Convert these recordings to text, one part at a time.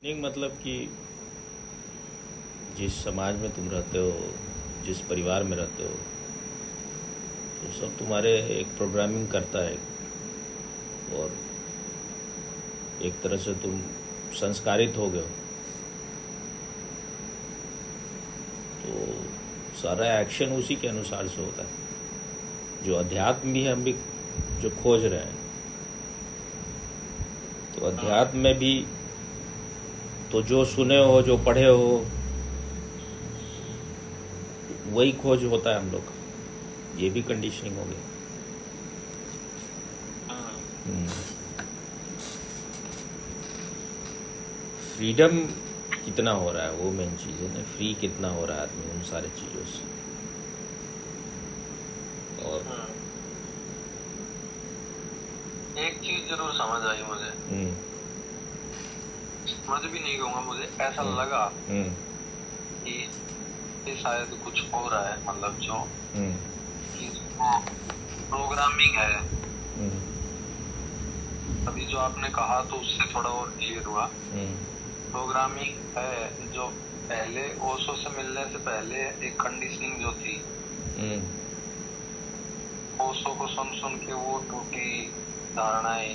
नहीं मतलब कि जिस समाज में तुम रहते हो, जिस परिवार में रहते हो, तो सब तुम्हारे एक प्रोग्रामिंग करता है। और एक तरह से तुम संस्कारित हो गए हो, तो सारा एक्शन उसी के अनुसार से होता है। जो अध्यात्म भी है, हम भी जो खोज रहे हैं, तो अध्यात्म में भी तो जो सुने हो, जो पढ़े हो, वही खोज होता है हम लोग का। ये भी कंडीशनिंग हो गई। फ्रीडम कितना हो रहा है वो मेन चीज़ है ना। फ्री कितना हो रहा है आदमी उन सारी चीज़ों से। और एक चीज जरूर समझ आई मुझे। मुझे भी नहीं कहूँगा, मुझे ऐसा लगा कि ये शायद कुछ हो रहा है, मतलब जो कि प्रोग्रामिंग है। अभी जो आपने कहा तो उससे थोड़ा और क्लियर हुआ। प्रोग्रामिंग है जो पहले ओशो से मिलने से पहले एक कंडीशनिंग जो थी, ओशो को सुन सुन के वो टूटी धारणाएं,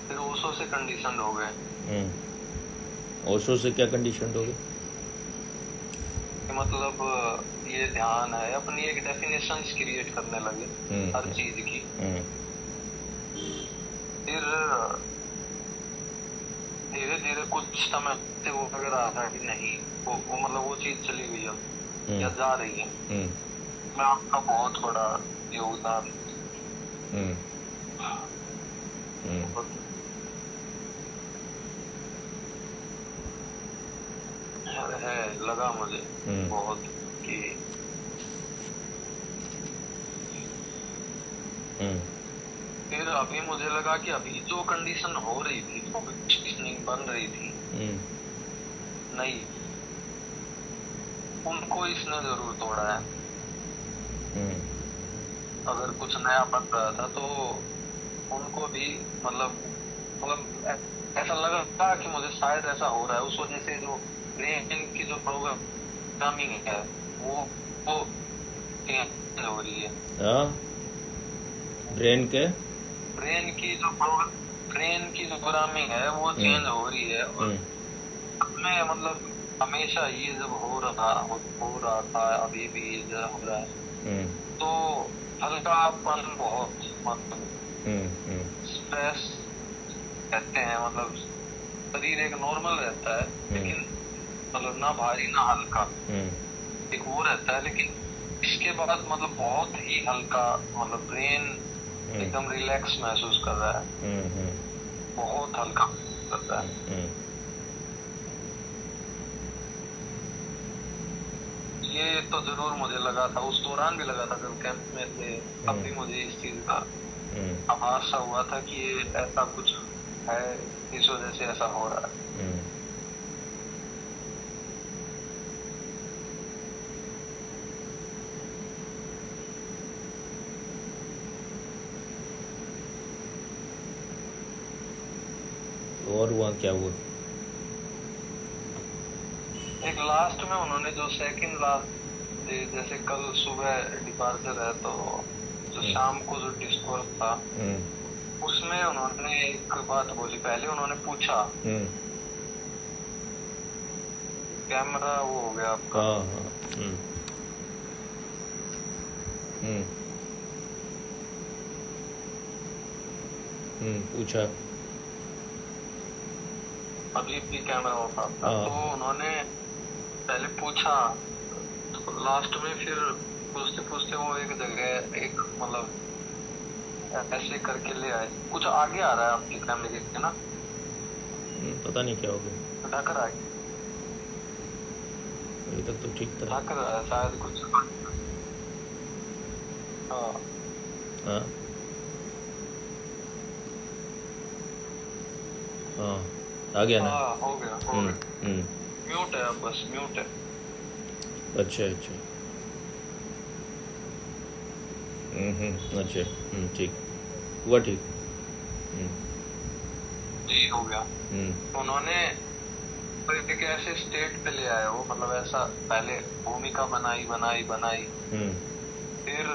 फिर ओशो से कंडीशन हो गए। ओशो से क्या कंडीशन हो गए? मतलब ये ध्यान है, अपनी एक डेफिनेशन क्रिएट करने लगे हर चीज की। फिर धीरे धीरे कुछ समय से वो लग रहा था कि नहीं, वो मतलब वो चीज चली गई अब या जा रही है। मैं आपका बहुत बड़ा योगदान है लगा मुझे बहुत कि फिर अभी मुझे लगा कि अभी जो कंडीशन हो रही थी, जो कंडीशनिंग बन रही थी नहीं, उनको इसने जरूर तोड़ा है। अगर कुछ नया बन रहा था तो उनको भी मतलब ऐसा लगा कि मुझे शायद ऐसा हो रहा है। उस वजह से जो ब्रेन की जो प्रोग्रामिंग है वो चेंज हो रही है। ब्रेन की जो प्रोग्रामिंग है वो चेंज हो रही है। और में मतलब हमेशा ये जब हो रहा था, अभी भी ये जब हो रहा है, तो हल्कापन बहुत, मतलब स्ट्रेस कहते हैं, मतलब शरीर एक नॉर्मल रहता है, लेकिन मतलब ना भारी ना हल्का, एक वो रहता है। लेकिन इसके बाद मतलब बहुत ही हल्का, मतलब ब्रेन एकदम रिलैक्स महसूस कर रहा है, बहुत हल्का करता है। ये तो जरूर मुझे लगा था, उस दौरान भी लगा था जब कैंप में थे, तब भी मुझे इस चीज का आभास हुआ था कि ये ऐसा कुछ है, इस वजह से ऐसा हो रहा है। और वहाँ क्या हुआ? एक लास्ट में उन्होंने जो सेकंड लास्ट, जैसे कल सुबह डिपार्चर है, तो जो शाम को जो डिस्कोर्स था उसमें उन्होंने एक बात बोली। पहले उन्होंने पूछा, कैमरा वो हो गया आपका? पूछा, अभी भी कैमरा होता था। तो उन्होंने पहले पूछा, तो लास्ट में फिर पूछते पूछते वो एक जगह एक मतलब ऐसे करके ले आए। कुछ आगे आ रहा है आपके कैमरे के ना? पता नहीं क्या हो गया। ढक रहा है, अभी तक तो ठीक था। ढक रहा है शायद कुछ। हाँ हाँ हाँ, आ गया ना? हाँ, हो गया। म्यूट है, अब बस म्यूट है। अच्छा अच्छा, अच्छा, ठीक हुआ, ठीक। जी हो गया। उन्होंने तो एक ऐसे स्टेट पे ले आए वो, मतलब ऐसा पहले भूमिका बनाई बनाई बनाई, फिर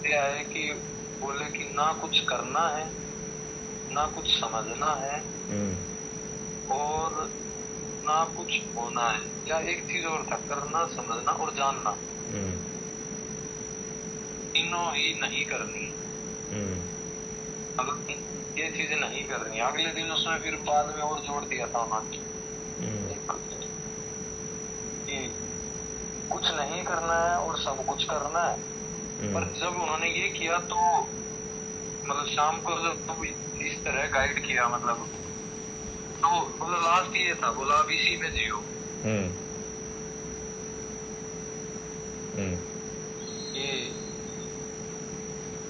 ये आए कि बोले कि ना कुछ करना है ना कुछ समझना है और ना कुछ होना है, या एक चीज और था, करना समझना और जानना, तीनों ही नहीं करनी। अगर ये चीजें नहीं करनी, अगले दिन उसमें फिर बाद में और जोड़ दिया था उन्होंने कि कुछ नहीं करना है और सब कुछ करना है। पर जब उन्होंने ये किया तो मतलब शाम को जब इस तरह गाइड किया, मतलब तो मतलब लास्ट ये था, बोला अब इसी में जियो। ये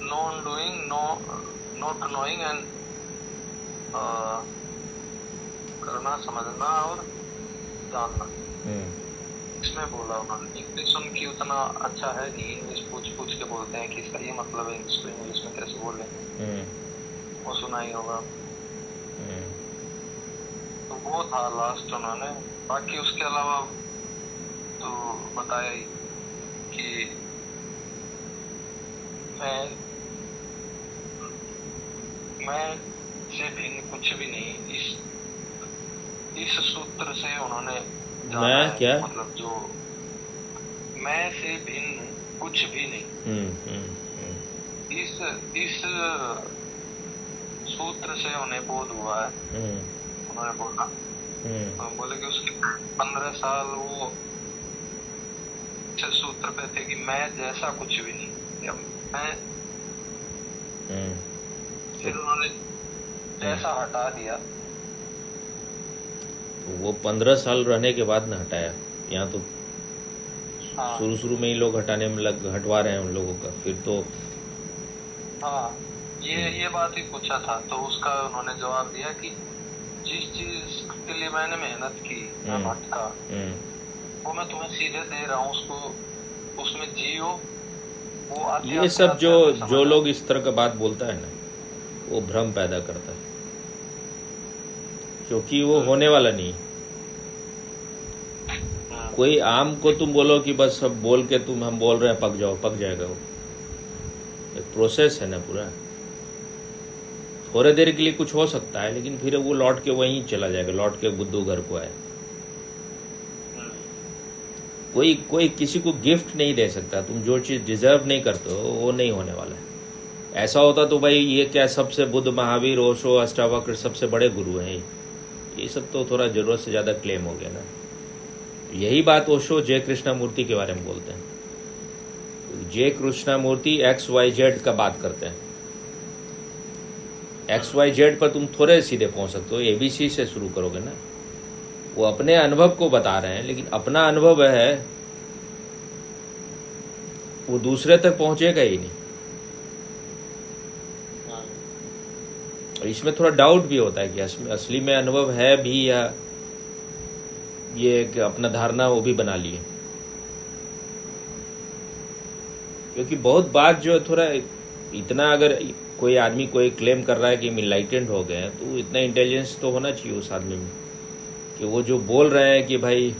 non doing, not knowing and करना समझना और जानना, इसमें बोला उन्होंने। इंग्लिश उनकी उतना अच्छा है नहीं, इंग्लिश पूछ पूछ के बोलते हैं कि इसका ये मतलब है, इसको इंग्लिश में कैसे बोले, वो सुना ही होगा। तो वो था लास्ट उन्होंने। बाकी उसके अलावा तो बताया ही कि मैं से भिन्न कुछ भी नहीं, इस सूत्र से उन्होंने मैं क्या, मतलब जो मैं से भिन्न कुछ भी नहीं, इस सूत्र से उन्हें बोध हुआ है। उन्होंने बोला, बोले कि उसके 15 साल वो सूत्र पे थे कि मैं जैसा कुछ भी नहीं, या मैं, फिर उन्होंने जैसा हटा दिया। तो वो 15 साल रहने के बाद ना हटाया, यहाँ तो शुरू में ही लोग हटाने में हटवा रहे हैं उन लोगों का, फिर तो हाँ ये बात ही पूछा था, तो उसका उन्होंने जवाब दिया कि जिस चीज के लिए मैंने मेहनत की, मैं भटका, वो मैं तुम्हें सीधे दे रहा हूँ, उसको उसमें जियो। वो आते ये सब जो लोग इस तरह का बात बोलता है ना, वो भ्रम पैदा करता है, क्योंकि वो होने वाला नहीं। कोई आम को तुम बोलो कि बस सब बोल के तुम हम बोल रहे हैं पक जाओ, पक जाएगा। वो एक प्रोसेस है ना पूरा। थोड़े देर के लिए कुछ हो सकता है, लेकिन फिर वो लौट के वहीं चला जाएगा, लौट के बुद्धू घर को आए। कोई किसी को गिफ्ट नहीं दे सकता। तुम जो चीज डिजर्व नहीं करते हो वो नहीं होने वाला है। ऐसा होता तो भाई ये क्या सबसे बुद्ध, महावीर, ओशो, अष्टावक्र सबसे बड़े गुरु हैं, ये सब तो थोड़ा जरूरत से ज्यादा क्लेम हो गया ना। यही बात ओशो जय कृष्णामूर्ति के बारे में बोलते हैं। जय कृष्णामूर्ति XYZ का बात करते हैं। XYZ पर तुम थोड़े सीधे पहुंच सकते हो, ABC से शुरू करोगे ना। वो अपने अनुभव को बता रहे हैं, लेकिन अपना अनुभव है वो दूसरे तक पहुंचेगा ही नहीं। और इसमें थोड़ा डाउट भी होता है कि असली में अनुभव है भी, या ये कि अपना धारणा वो भी बना लिए। क्योंकि बहुत बात जो थोड़ा इतना, अगर कोई आदमी कोई क्लेम कर रहा है कि हम इनलाइटेंड हो गए हैं, तो इतना इंटेलिजेंस तो होना चाहिए उस आदमी में कि वो जो बोल रहे हैं कि भाई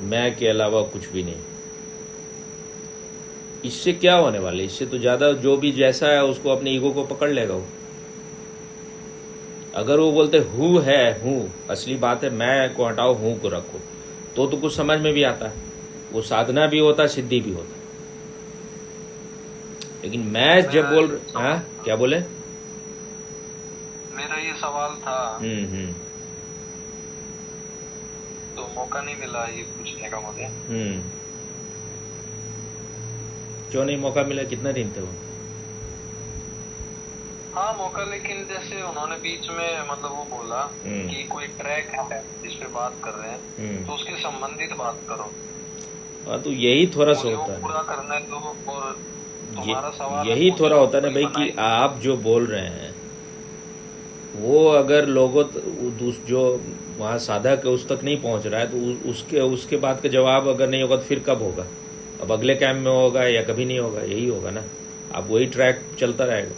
मैं के अलावा कुछ भी नहीं। इससे क्या होने वाला है? इससे तो ज्यादा जो भी जैसा है उसको अपने ईगो को पकड़ लेगा वो। अगर वो बोलते हूँ है, हूँ असली बात है, मैं को हटाओ, हूँ को रखो, तो कुछ समझ में भी आता है। वो साधना भी होता, सिद्धि भी होता। लेकिन मैं जब बोल, हाँ क्या बोले? मेरा ये सवाल था, तो मौका नहीं मिला ये पूछने का मुझे। क्यों नहीं मौका मिला? कितना दिन थे वो? हाँ मौका, लेकिन जैसे उन्होंने बीच में मतलब वो बोला कि कोई ट्रैक है जिस पे बात कर रहे हैं, तो उसके संबंधित बात करो। हाँ तो यही थोड़ा सा होता है, पूरा करने दो। और तुम्हारा सवाल यही थोड़ा होता है ना भाई कि आप जो बोल रहे हैं वो अगर लोगों जो वहाँ साधक है उस तक नहीं पहुंच रहा है, तो उसके बाद का जवाब अगर नहीं होगा तो फिर कब होगा? अब अगले कैंप में होगा या कभी नहीं होगा? यही होगा ना। अब वही ट्रैक चलता रहेगा।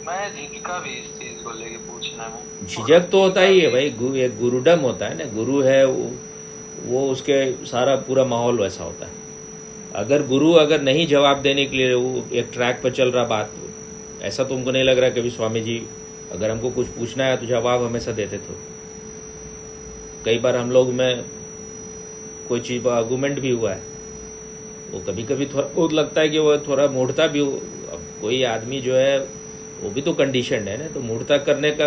मैं झिझका भी इस चीज को लेके पूछने में। झिझक तो होता ही है भाई, एक गुरुडम होता है ना, गुरु है वो उसके सारा पूरा माहौल वैसा होता है। अगर गुरु अगर नहीं जवाब देने के लिए वो एक ट्रैक पर चल रहा बात, ऐसा तुमको नहीं लग रहा कभी स्वामी जी अगर हमको कुछ पूछना है तो जवाब हमेशा देते थे? कई बार हम लोग में कोई चीज पर आर्गूमेंट भी हुआ है, वो कभी कभी थोड़ा बहुत लगता है कि वो थोड़ा मूर्खता भी हो। अब कोई आदमी जो है वो भी तो कंडीशनड है ना, तो मूर्खता करने का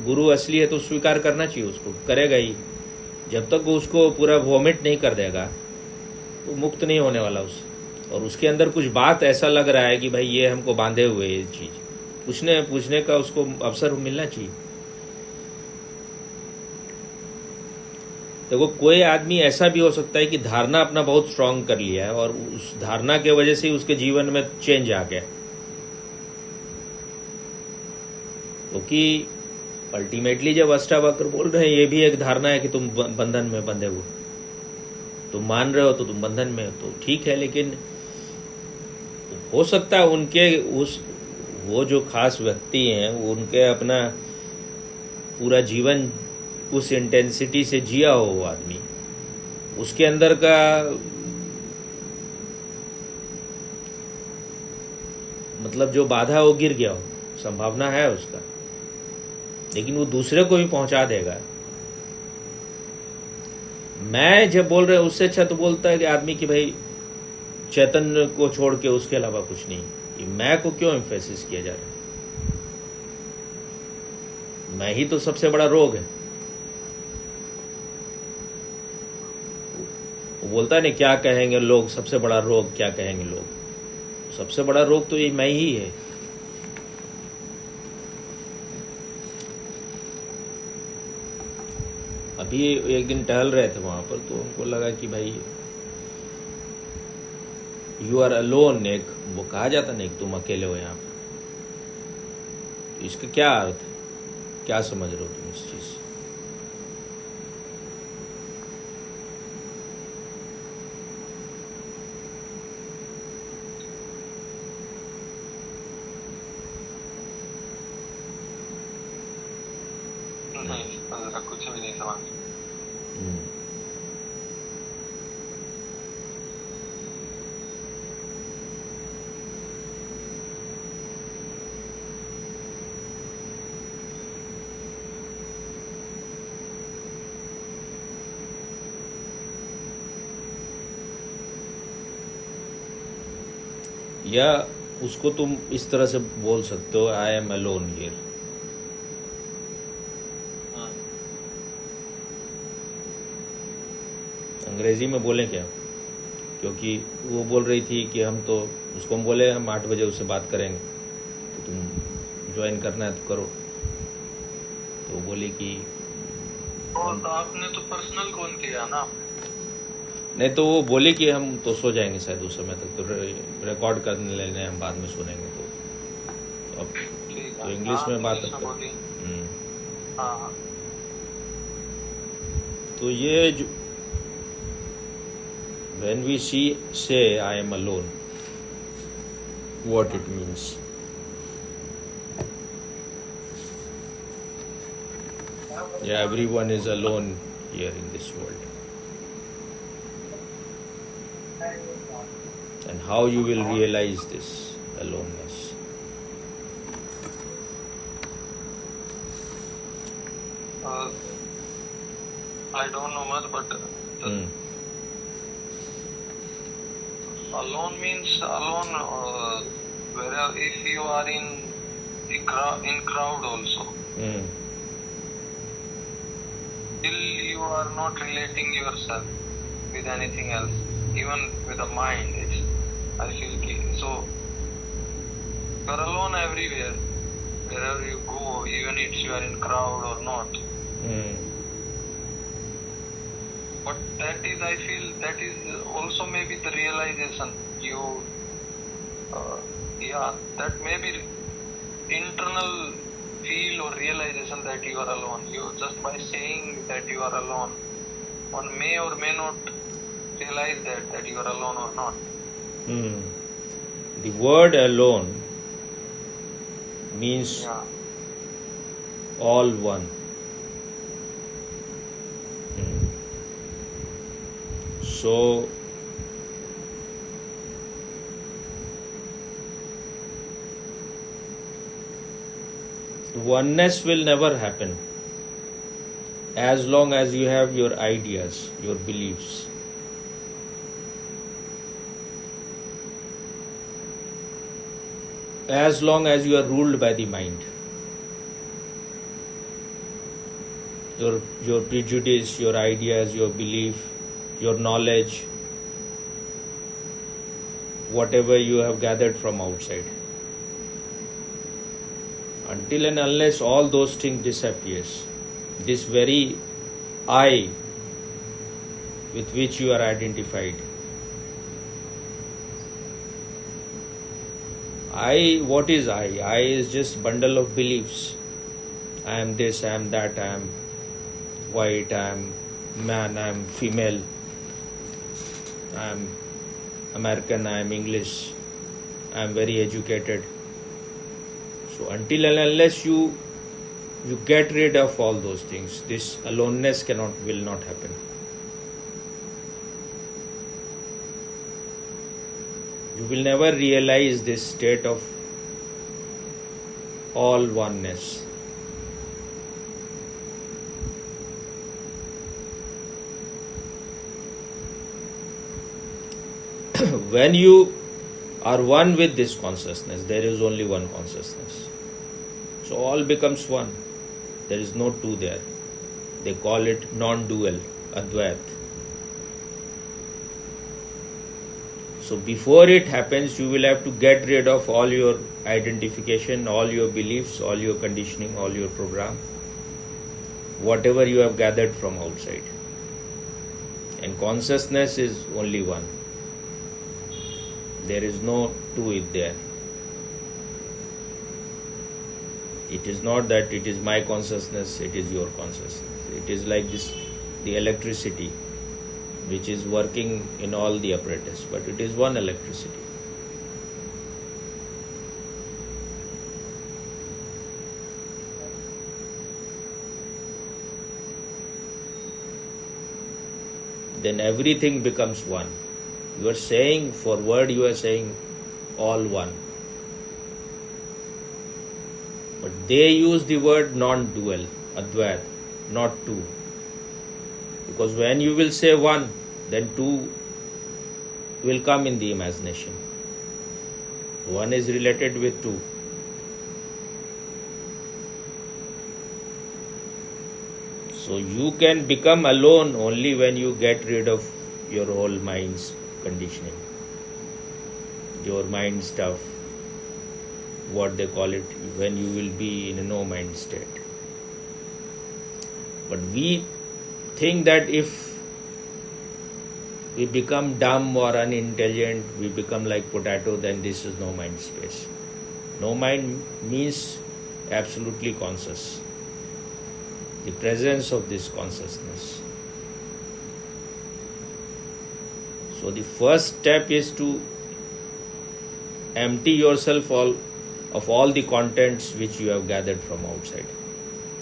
गुरु असली है तो स्वीकार करना चाहिए, उसको करेगा ही। जब तक वो उसको पूरा वॉमिट नहीं कर देगा वो मुक्त नहीं होने वाला उससे। और उसके अंदर कुछ बात ऐसा लग रहा है कि भाई ये हमको बांधे हुए ये चीज, पूछने का उसको अवसर मिलना चाहिए। देखो कोई आदमी ऐसा भी हो सकता है कि धारणा अपना बहुत स्ट्रांग कर लिया है और उस धारणा के वजह से उसके जीवन में चेंज आ गया, क्योंकि अल्टीमेटली जब अष्टावक्र बोल रहे हैं ये भी एक धारणा है कि तुम बंधन में बंधे हो, तुम मान रहे हो तो तुम बंधन में हो, तो ठीक है। लेकिन हो सकता है उनके वो जो खास व्यक्ति हैं उनके अपना पूरा जीवन उस इंटेंसिटी से जिया हो वो आदमी, उसके अंदर का मतलब जो बाधा है वो गिर गया हो, संभावना है उसका, लेकिन वो दूसरे को भी पहुंचा देगा। मैं जब बोल रहे उससे अच्छा तो बोलता है कि आदमी कि भाई चैतन्य को छोड़ के उसके अलावा कुछ नहीं। ये मैं को क्यों एम्फेसिस किया जा रहा है? मैं ही तो सबसे बड़ा रोग है। वो बोलता है नहीं क्या कहेंगे लोग, सबसे बड़ा रोग क्या कहेंगे लोग। सबसे बड़ा रोग तो ये मैं ही है। अभी एक दिन टहल रहे थे वहां पर तो हमको लगा कि भाई यू आर अलोन, एक वो कहा जाता ना, एक तुम अकेले हो यहाँ पर, तो इसका क्या अर्थ है, क्या समझ रहे हो तुम इस चीज से? नहीं, कुछ भी नहीं समझ। या उसको तुम इस तरह से बोल सकते हो, आई एम अलोन हियर। अंग्रेजी में बोले क्या, क्योंकि वो बोल रही थी कि हम तो, उसको हम बोले हम 8 बजे उससे बात करेंगे तो तुम ज्वाइन करना है तो करो, तो वो बोली कि और तो आपने तो पर्सनल कॉल किया ना? नहीं, तो वो बोले कि हम तो सो जाएंगे शायद उस समय तक, तो रिकॉर्ड करने लेने हम बाद में सुनेंगे। तो अब तो इंग्लिश में बात करते। हाँ। तो ये जो when we say I am alone, what it means? Yeah, everyone is alone here in this world. And how you will realize this aloneness? I don't know much, but alone means alone. Whereas if you are in crowd also, till you are not relating yourself with anything else, even with the mind. I feel so. You are alone everywhere, wherever you go, even if you are in crowd or not. But that is, I feel, that is also maybe the realization. That may be internal feel or realization that you are alone. You just by saying that you are alone, one may or may not realize that you are alone or not. The word alone means Yeah. all one. So oneness will never happen as long as you have your ideas, your beliefs. As long as you are ruled by the mind. Your prejudice, your ideas, your belief, your knowledge, whatever you have gathered from outside. Until and unless all those things disappears, this very I with which you are identified. What is I? I is just bundle of beliefs. I am this, I am that, I am white, I am man, I am female, I am American, I am English, I am very educated. So until and unless you get rid of all those things, this aloneness will not happen. You will never realize this state of all oneness. When you are one with this consciousness, there is only one consciousness. So all becomes one. There is no two there. They call it non-dual, Advait. So before it happens, you will have to get rid of all your identification, all your beliefs, all your conditioning, all your program, whatever you have gathered from outside. And consciousness is only one. There is no two it there. It is not that it is my consciousness, it is your consciousness. It is like this, the electricity which is working in all the apparatus, but it is one electricity. Then everything becomes one. You are saying, for word you are saying all one. But they use the word non-dual, Advait, not two. Because when you will say one, then two will come in the imagination. One is related with two. So you can become alone only when you get rid of your whole mind's conditioning, your mind stuff, what they call it, when you will be in a no mind state. But we think that if we become dumb or unintelligent, we become like potato, then this is no mind space. No mind means absolutely conscious. The presence of this consciousness. So the first step is to empty yourself of all the contents which you have gathered from outside.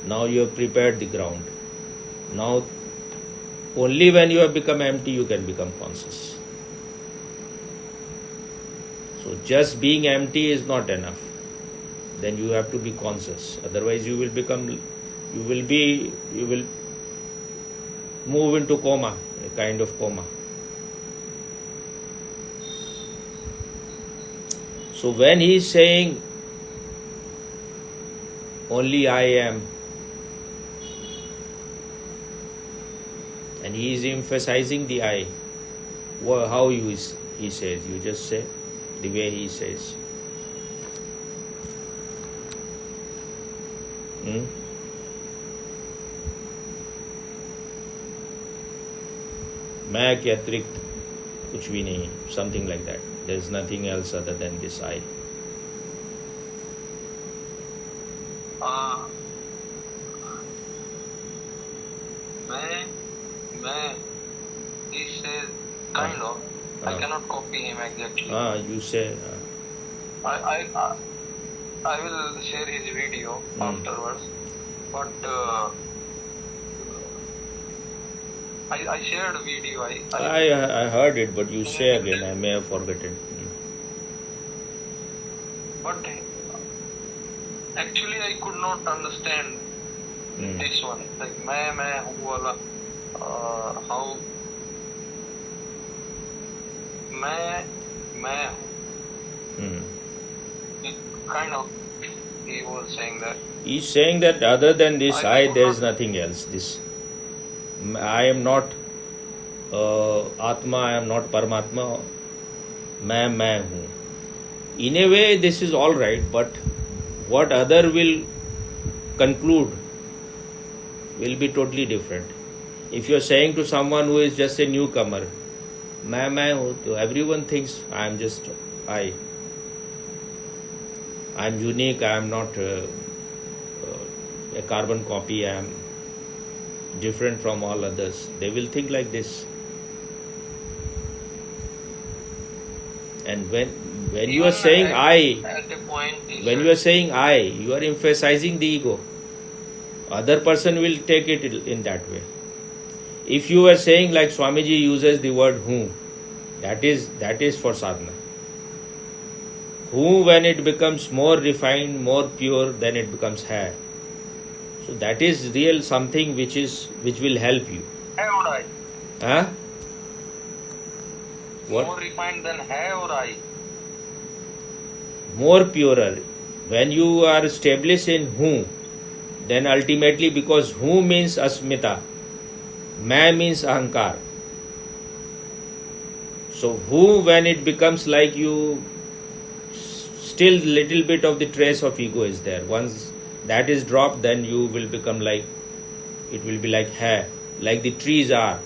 Now you have prepared the ground. Now only when you have become empty you can become conscious. So just being empty is not enough. Then you have to be conscious. Otherwise you will move into coma, a kind of coma. So when he is saying only I am, and he is emphasizing the I, how he says, you just say the way he says. मैं के अतिरिक्त कुछ भी नहीं, something like that. There is nothing else other than this I. He says kind of. I cannot copy him exactly. You say. I I will share his video afterwards. But I shared a video. I heard it, but you say again. I may have forgotten. But actually, I could not understand this one. Like, मैं हूँ वाला, how मैं हूँ. Kind of, he was saying that. He's saying that other than this I there is nothing else. This I am not Atma, I am not Paramatma. मैं हूँ. In a way, this is all right, but what other will conclude will be totally different. If you are saying to someone who is just a newcomer, मैं हूँ, तो everyone thinks I am just I. I am unique. I am not a carbon copy. I am different from all others. They will think like this. And when you are saying I, when you are saying I, you are emphasizing the ego. Other person will take it in that way. If you are saying like Swamiji uses the word who, that is for sadhana. Who, when it becomes more refined, more pure, then it becomes hai. So that is real something which will help you. Hai or I? Huh? What? More refined than hai or I? More purer. When you are established in who, then ultimately, because who means asmita, मैं means ahankar. So who, when it becomes like you, still little bit of the trace of ego is there. Once that is dropped, then you will become like, it will be like hair, like the trees are.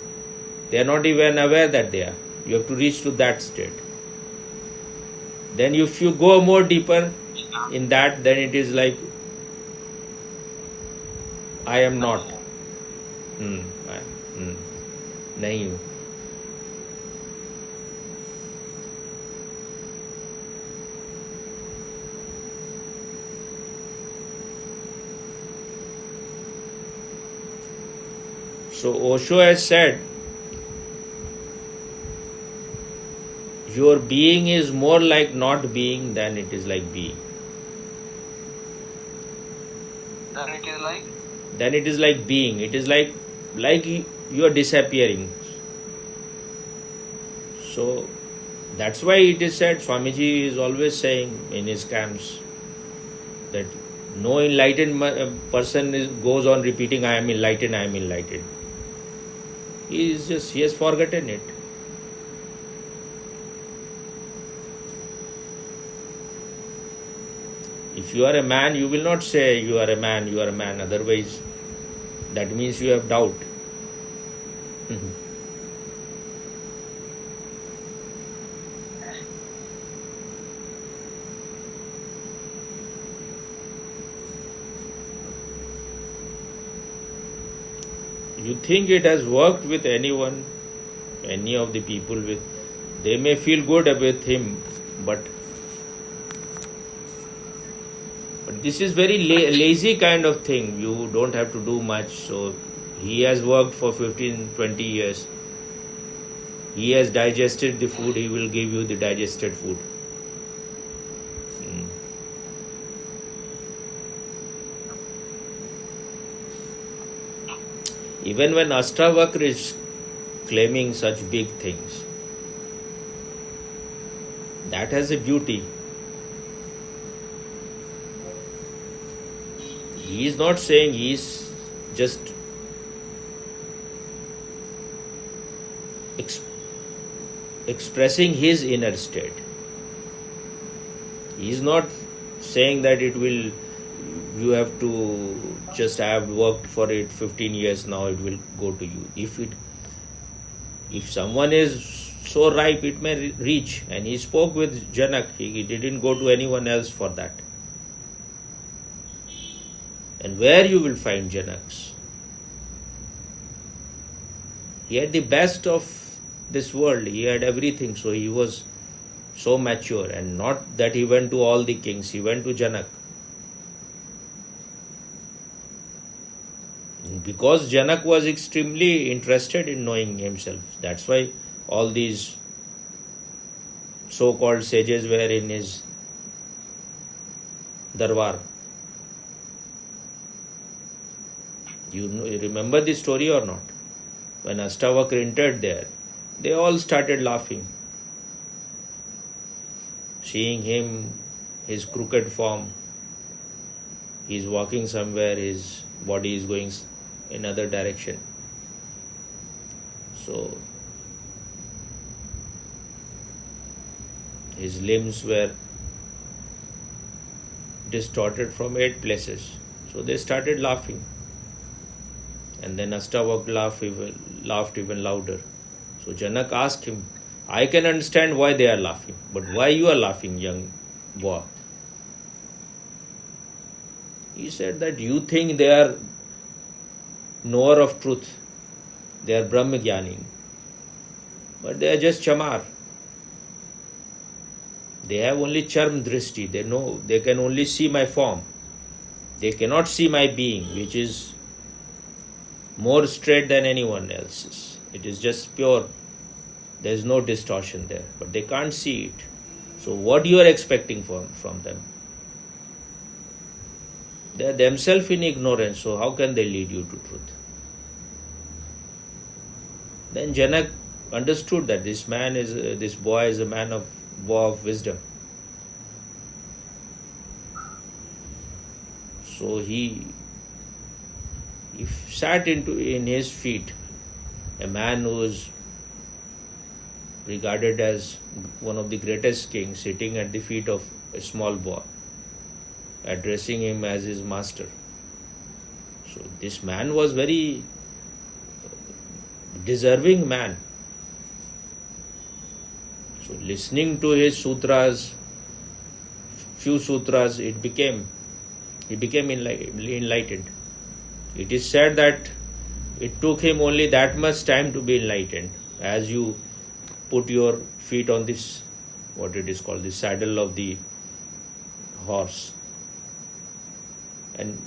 They are not even aware that they are. You have to reach to that state. Then if you go more deeper in that, then it is like, I am not. नहीं हूँ. So Osho has said, your being is more like not being than it is like being. Then it is like? Then it is like being. It is like you are disappearing. So that's why it is said, Swamiji is always saying in his camps that no enlightened person goes on repeating, I am enlightened, I am enlightened. He has forgotten it. If you are a man, you will not say you are a man, you are a man. Otherwise, that means you have doubt. You think it has worked with anyone, any of the people they may feel good with him, but this is very lazy kind of thing. You don't have to do much. So he has worked for 15-20 years. He has digested the food. He will give you the digested food. Even when Ashtavakra is claiming such big things, that has a beauty. He is not saying, he is just expressing his inner state. He is not saying that you have to just have worked for it 15 years, now it will go to you. If someone is so ripe, it may reach. And he spoke with Janak. He didn't go to anyone else for that. And where you will find Janaks? He had the best of this world. He had everything. So he was so mature. And not that he went to all the kings. He went to Janak. because Janak was extremely interested in knowing himself. That's why all these so-called sages were in his darbar. You remember the story or not? When Astavakra entered there, they all started laughing. Seeing him, his crooked form, he's walking somewhere, his body is going in another direction. So, his limbs were distorted from 8 places. So they started laughing. And then Astavakra laughed even louder. So Janak asked him, I can understand why they are laughing, but why you are laughing, young boy? He said that you think they are knower of truth, they are Brahmagyani, but they are just chamar. They have only charm drishti. They can only see my form. They cannot see my being, which is more straight than anyone else's. It is just pure. There is no distortion there, but they can't see it. So what you are expecting from them? They are themselves in ignorance, so how can they lead you to truth? Then Janak understood that this boy is a boy of wisdom. So he sat in his feet, a man who is regarded as one of the greatest kings, sitting at the feet of a small boy, addressing him as his master. So this man was very deserving man. So listening to his sutras, few sutras, he became enlightened. It is said that it took him only that much time to be enlightened. As you put your feet on this, what it is called, the saddle of the horse, and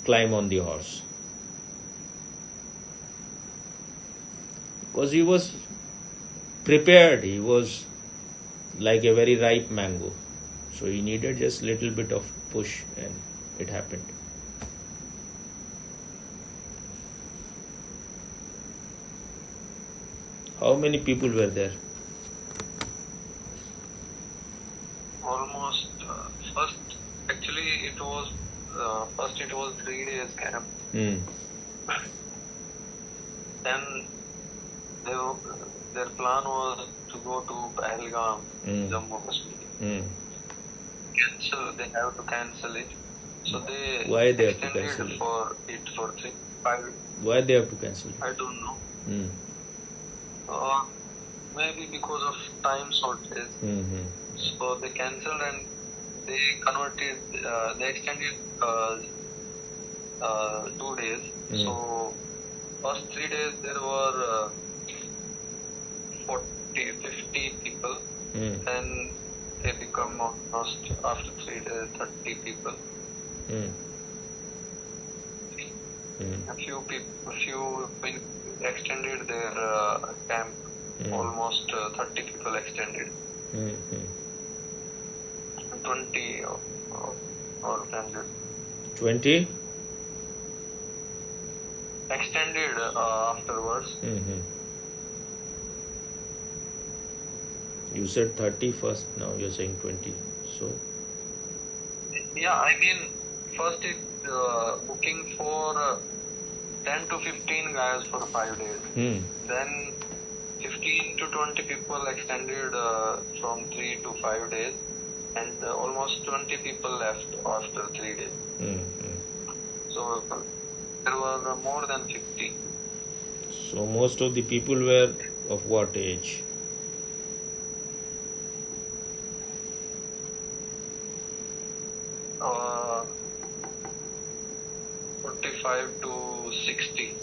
climb on the horse. Because he was prepared, he was like a very ripe mango. So he needed just little bit of push and it happened. How many people were there? Almost first it was 3 days camp. Then their plan was to go to Pahalgam, Jammu Kashmir. They have to cancel it. So Why they have to extended cancel it? for 5. Why they have to cancel it? I don't know. Maybe because of time shortage. So they cancelled and they converted, they extended 2 days. So first 3 days there were 50 people. Then they become almost after 3 days 30 people. A few extended their camp. Almost 30 people extended. 20 or 20? Extended afterwards. You said 30 first, now you're saying 20. So? Yeah, I mean, first it booking for 10 to 15 guys for 5 days. Then 15 to 20 people extended from 3 to 5 days. And almost 20 people left after 3 days. So there were more than 50. So most of the people were of what age? Uh, 45 to 60.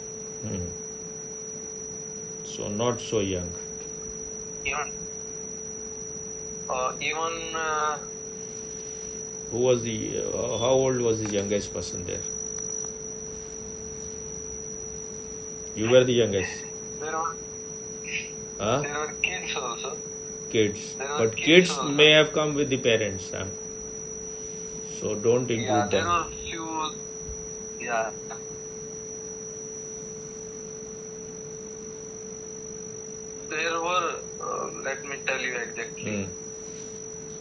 So not so young. Even Who was the? How old was the youngest person there? You were the youngest. There were Huh? there were kids also. Kids. There were But kids kids also. may have come with the parents. So don't Yeah, include there them. were few. Yeah. There were. Let me tell you exactly.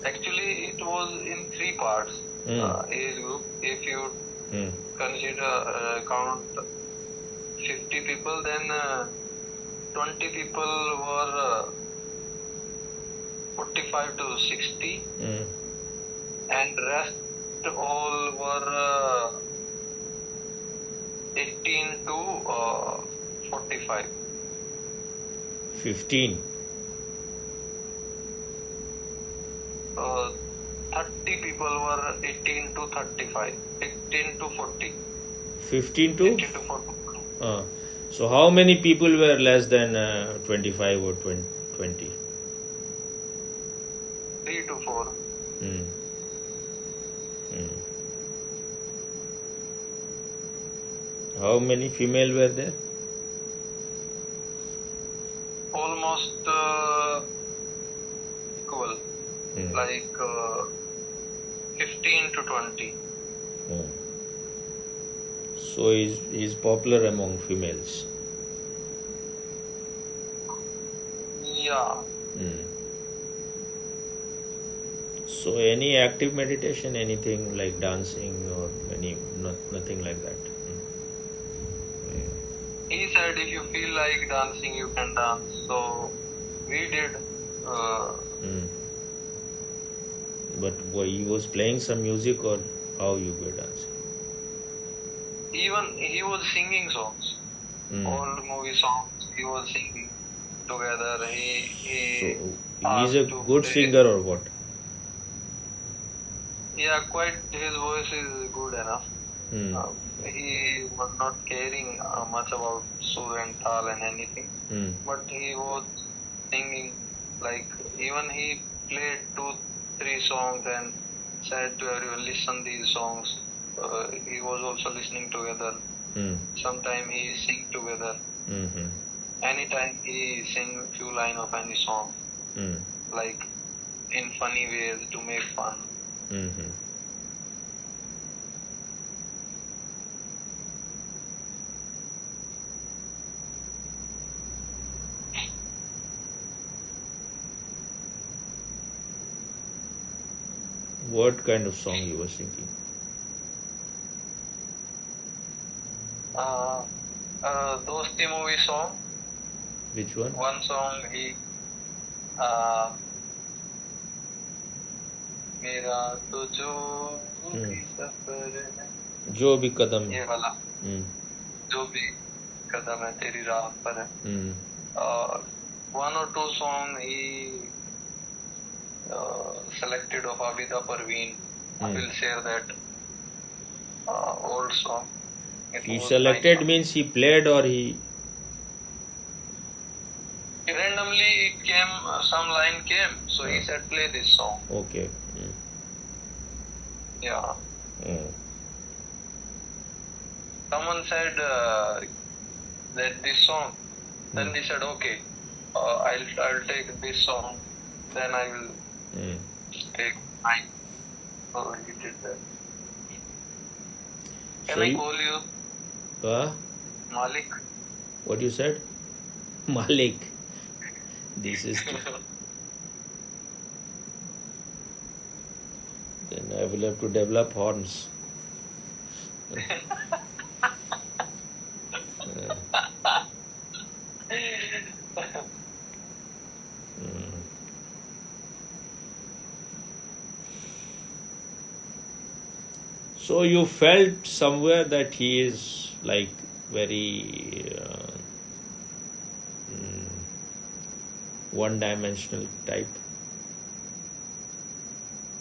Actually, it was in 3 parts. Age group. If you consider count 50 people, then 20 people were 45 to 60, and rest all were 18 to 45. 15. 30 people were 18 to 35, 18 to 40. 15 to? 18 to 40. So how many people were less than 25 or 20? 3 to 4. How many female were there? Almost equal, like 15 to 20. So he's popular among females. Yeah. So any active meditation, anything like dancing or nothing like that? He said if you feel like dancing, you can dance. So we did. But he was playing some music, or how you were dancing? Even he was singing songs, old movie songs. He was singing together. So asked he's a to good play. singer or what? Yeah, quite. His voice is good enough. He was not caring much about sur and tal and anything, but he was singing. Like even he played 2-3 songs and said to everyone, "Listen these songs." He was also listening together. Sometime he sing together. Anytime he sing few line of any song, like in funny ways to make fun. What kind of song you were singing? Dosti movie song. Which one? One song he मेरा तो जो भी सफर है जो भी कदम ये वाला जो भी कदम है तेरी राह पर है और 1 or 2 song he selected of Abida Parveen. I will share that old song. He selected nice. Means he played or he randomly it came, some line came, so he said play this song. Okay. Yeah. Someone said that this song, then we said okay, I'll take this song, then I will take mine. So he did that. Can I call you Malik? What you said? Malik. This is then I will have to develop horns. So you felt somewhere that he is like very one-dimensional type?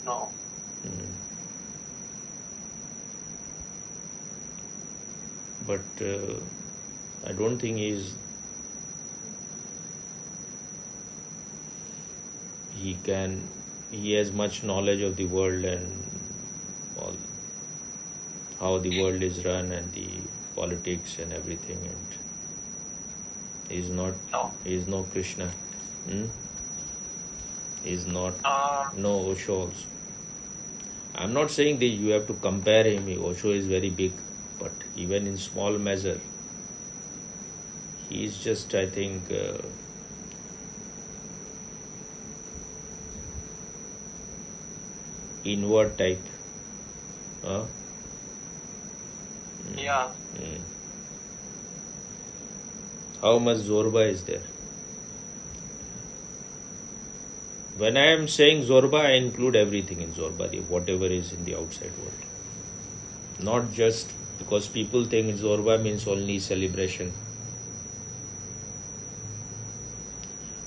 No. But I don't think he has much knowledge of the world and all, how the world is run and the politics and everything, and He's not. No. He's no Krishna. Hmm? He's not. No Osho also. I'm not saying that you have to compare him. Osho is very big, but even in small measure, he's just, I think, inward type. Huh? Yeah. How much Zorba is there? When I am saying Zorba, I include everything in Zorba, whatever is in the outside world. Not just because people think Zorba means only celebration.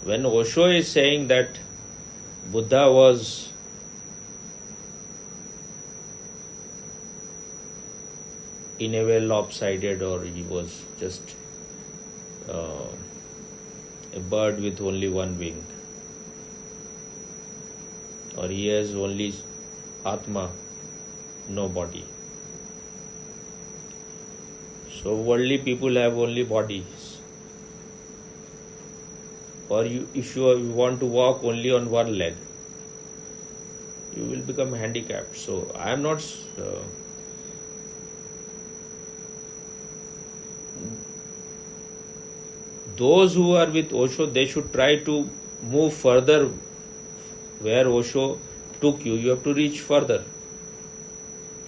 When Osho is saying that Buddha was in a way lopsided, or he was just a bird with only one wing, or he has only Atma, no body. So worldly people have only bodies. Or if you want to walk only on one leg, you will become handicapped. So I am not... those who are with Osho, they should try to move further where Osho took you. You have to reach further.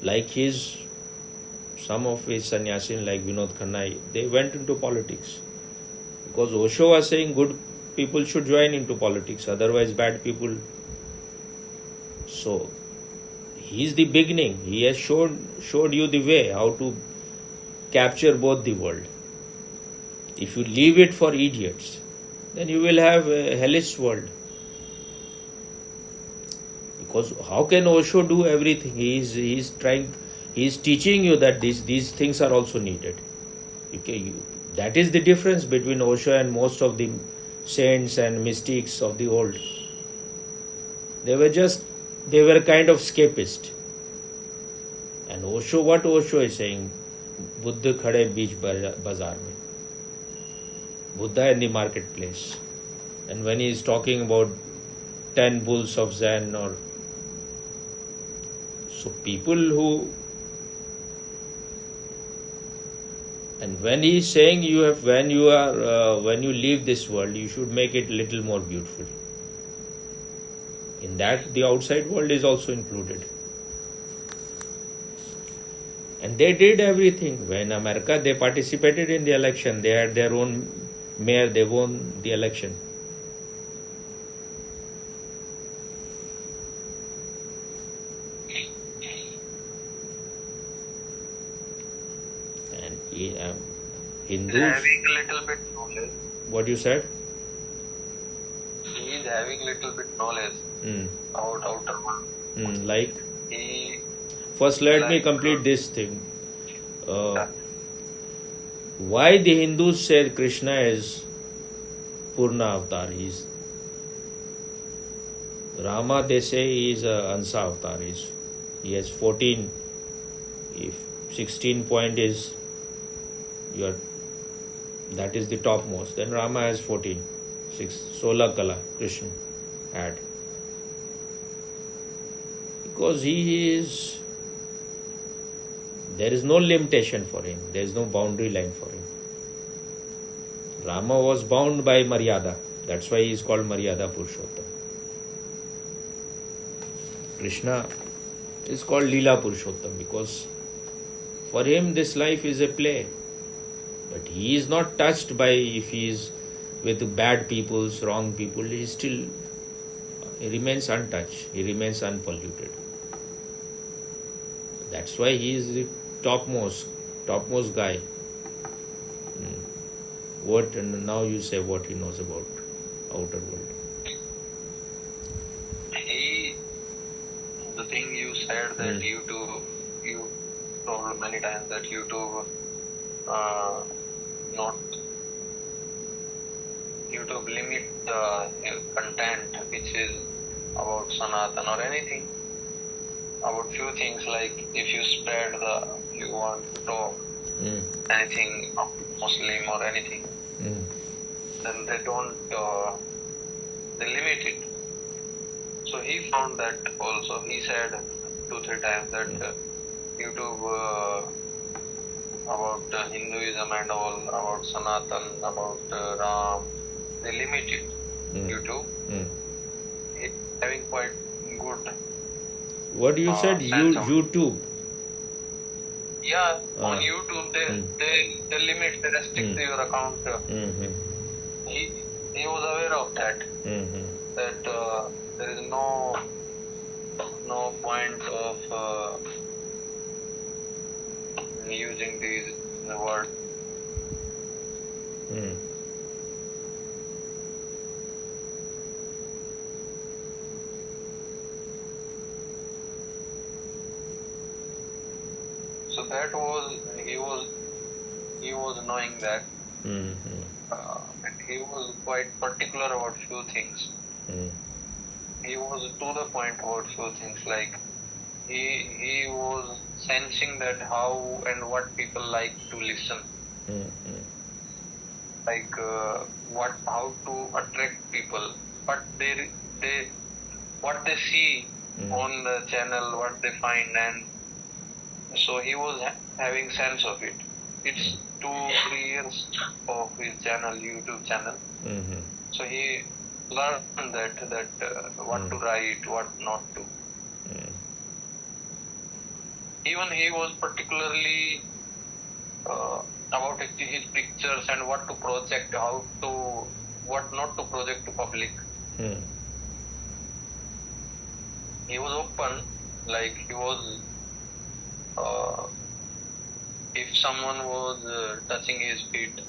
Like some of his sannyasin, like Vinod Khanna, they went into politics. Because Osho was saying good people should join into politics, otherwise bad people. So, he's the beginning. He has showed you the way, how to capture both the world. If you leave it for idiots, then you will have a hellish world. Because how can Osho do everything? He is teaching you that these things are also needed. That is the difference between Osho and most of the saints and mystics of the old. They were kind of escapist. And Osho, what Osho is saying, Buddha khade beech bazaar mein. Buddha in the marketplace. And when he is talking about 10 bulls of Zen, or so people who, and when he is saying when you leave this world, you should make it a little more beautiful. In that, the outside world is also included. And they did everything. When America, they participated in the election. They had their own mayor, they won the election. And Hindus... having a little bit knowledge. What you said? He is having little bit knowledge about outer world. Like? First, let me complete this thing. Why the Hindus say Krishna is Purna Avatar? Rama, they say he is Ansa Avatar. He has 14. If 16 point is that is the topmost, then Rama has 14. 16 Kala Krishna had. Because there is no limitation for him. There is no boundary line for him. Rama was bound by Maryada. That's why he is called Maryada Purushottam. Krishna is called Leela Purushottam because for him this life is a play. But he is not touched by if he is with bad people, wrong people. He remains untouched. He remains unpolluted. That's why he is the topmost guy. What, and now you say what he knows about outer world. The thing you said that you told many times that YouTube limit the content which is about Sanatan or anything. About few things, like if you want to talk anything Muslim or anything, then they don't, they limit it. So he found that also. He said 2-3 times that YouTube about Hinduism and all, about Sanatan, about Ram, they limit it. YouTube. It's having quite good. What you said? YouTube. Yeah, on YouTube they limit, they restrict your account. He was aware of that. That there is no point of using these words. So that was he was knowing that, and he was quite particular about few things. He was to the point about few things, like he was sensing that how and what people like to listen, like how to attract people, what they see on the channel, what they find, and so he was having sense of it. It's 2-3 years of his channel, YouTube channel. So he learned that what to write, what not to. Even he was particularly about his pictures and what to project, what not to project to public. He was open, like he was. If someone was touching his feet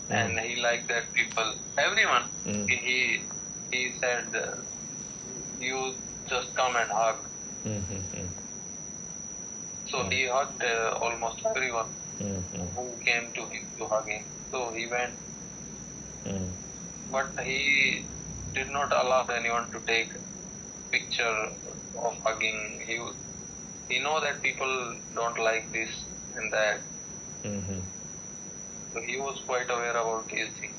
and he liked that people, everyone, he said, you just come and hug. So he hugged almost everyone who came to him to hug him. So he went. But he did not allow anyone to take picture of hugging. He know that people don't like this and that. So he was quite aware about his thing.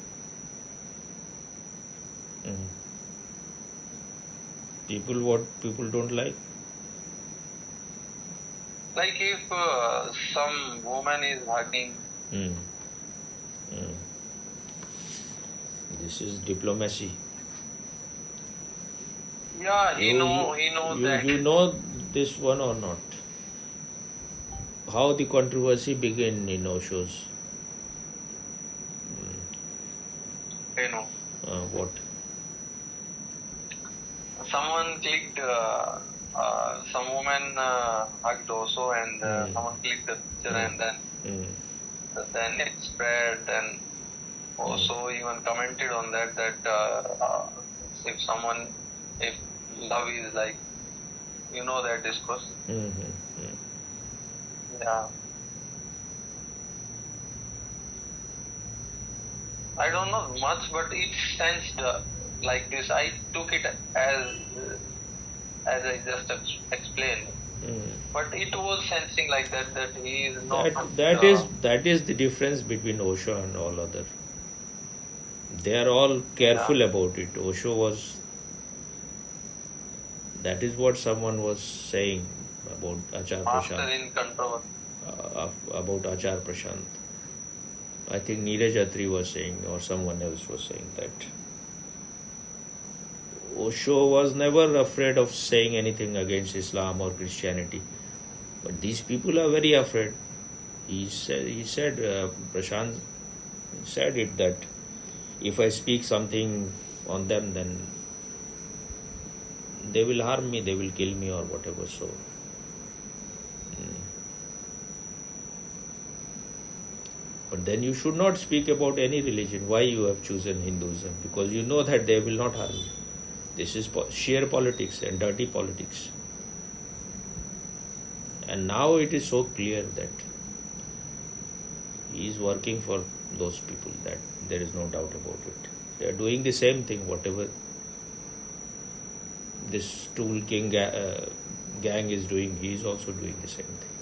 What people don't like? Like if some woman is hugging. This is diplomacy. Yeah, he know that. You know this one or not? How the controversy began in Osho's? I know. What? Someone clicked, some woman hugged Osho, and someone clicked the picture, and then it spread, and Osho even commented on that if love is like, you know that discourse. Yeah. I don't know much, but it sensed like this. I took it as I just explained. But it was sensing like that he is not. That is the difference between Osho and all other. They are all careful about it. Osho was. That is what someone was saying about Achar Prashant. Master in control. About Achar Prashant. I think Neeraj Atri was saying, or someone else was saying that Osho was never afraid of saying anything against Islam or Christianity. But these people are very afraid. He said Prashant said it, that if I speak something on them, then they will harm me, they will kill me or whatever. So but then you should not speak about any religion. Why you have chosen Hinduism? Because you know that they will not harm you. This is sheer politics and dirty politics. And now it is so clear that he is working for those people, that there is no doubt about it. They are doing the same thing, whatever this Tool King gang is doing, he is also doing the same thing.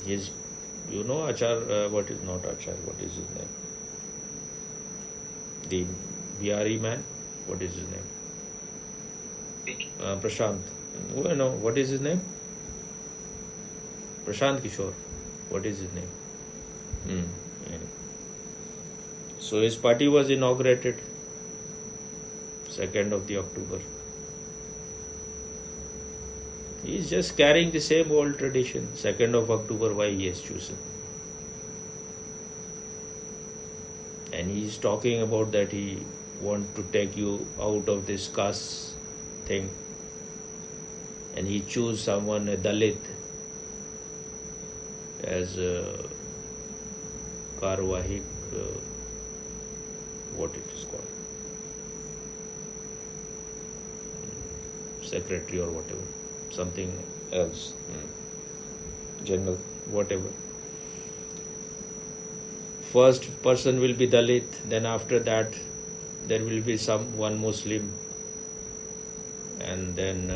His You know Achar, what is not Achar, what is his name? The Bihari man, what is his name? Prashant. Oh, no, what is his name? Prashant Kishore. What is his name? Yeah. So his party was inaugurated 2nd of the October. He is just carrying the same old tradition. 2nd of October, why he has chosen. And he is talking about that he want to take you out of this caste thing. And he choose someone, a Dalit, as a Karwahik, what it is called, secretary or whatever, something else, general, whatever. First person will be Dalit, then after that there will be one Muslim, and then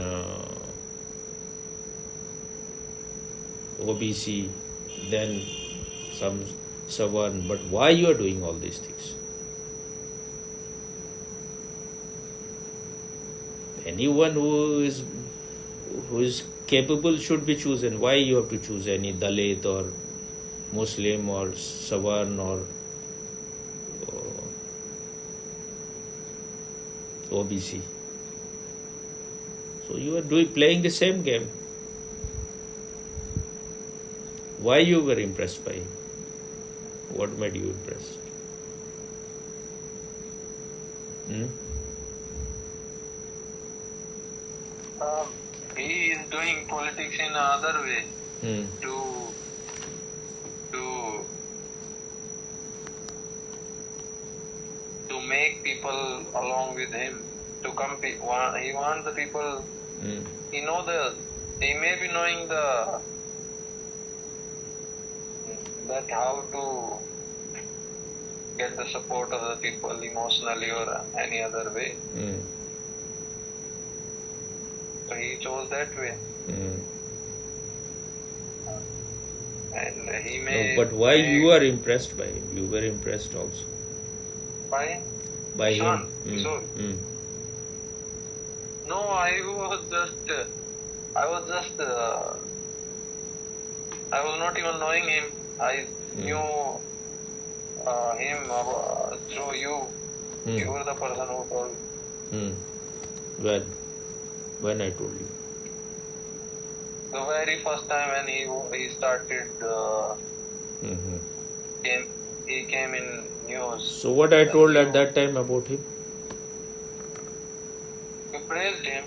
OBC, then some Savarn. But why you are doing all these things? Anyone who is capable should be chosen. Why you have to choose any Dalit or Muslim or Savarn or OBC? So you are playing the same game. Why you were impressed by him? What made you impressed? He is doing politics in another way to make people along with him to compete. He wants the people. He may be knowing that how to get the support of the people emotionally or any other way. So he chose that way. And he may. No, but why you are impressed by him? You were impressed also. By him. No, I was not even knowing him. I knew him through you. You were the person who told. When I told you? The very first time when he started, he came in news. So what I told at that time about him? You praised him.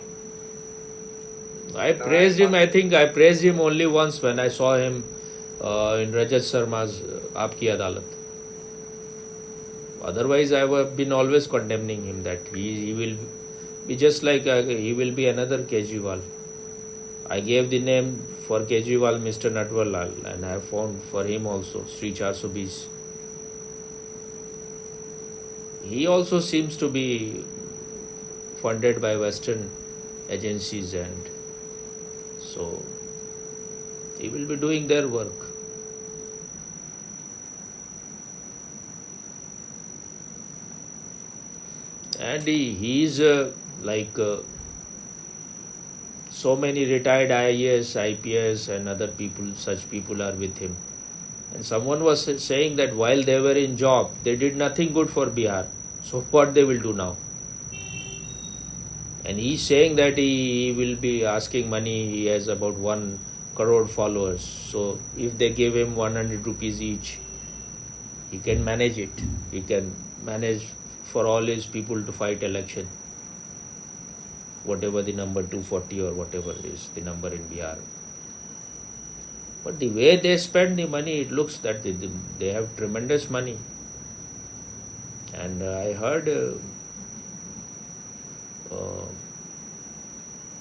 I praised him. I think I praised him only once when I saw him in Rajat Sharma's Aapki Adalat. Otherwise, I have been always condemning him that he will be just like he will be another Kejriwal. I gave the name for Kejriwal Mr. Natwar Lal, and I have found for him also Sri 420. He also seems to be funded by Western agencies, and so he will be doing their work. And he is like so many retired IAS, IPS and other people, such people are with him. And someone was saying that while they were in job, they did nothing good for Bihar. So what they will do now? And he's saying that he will be asking money. He has about 1 crore followers. So if they give him 100 rupees each, he can manage it. He can manage for all his people to fight election. Whatever the number 240 or whatever is the number in Bihar. But the way they spend the money, it looks that they have tremendous money. And I heard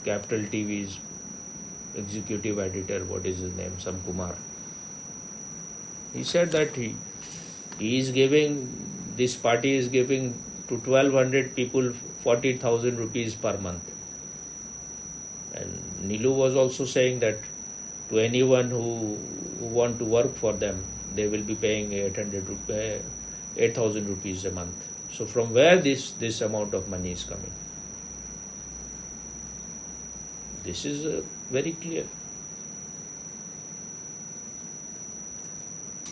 Capital TV's executive editor, what is his name, Sam Kumar. He said that he is giving, this party is giving to 1200 people 40,000 rupees per month. And Nilu was also saying that to anyone who want to work for them, they will be paying 8,000 rupees a month. So from where this amount of money is coming? This is very clear.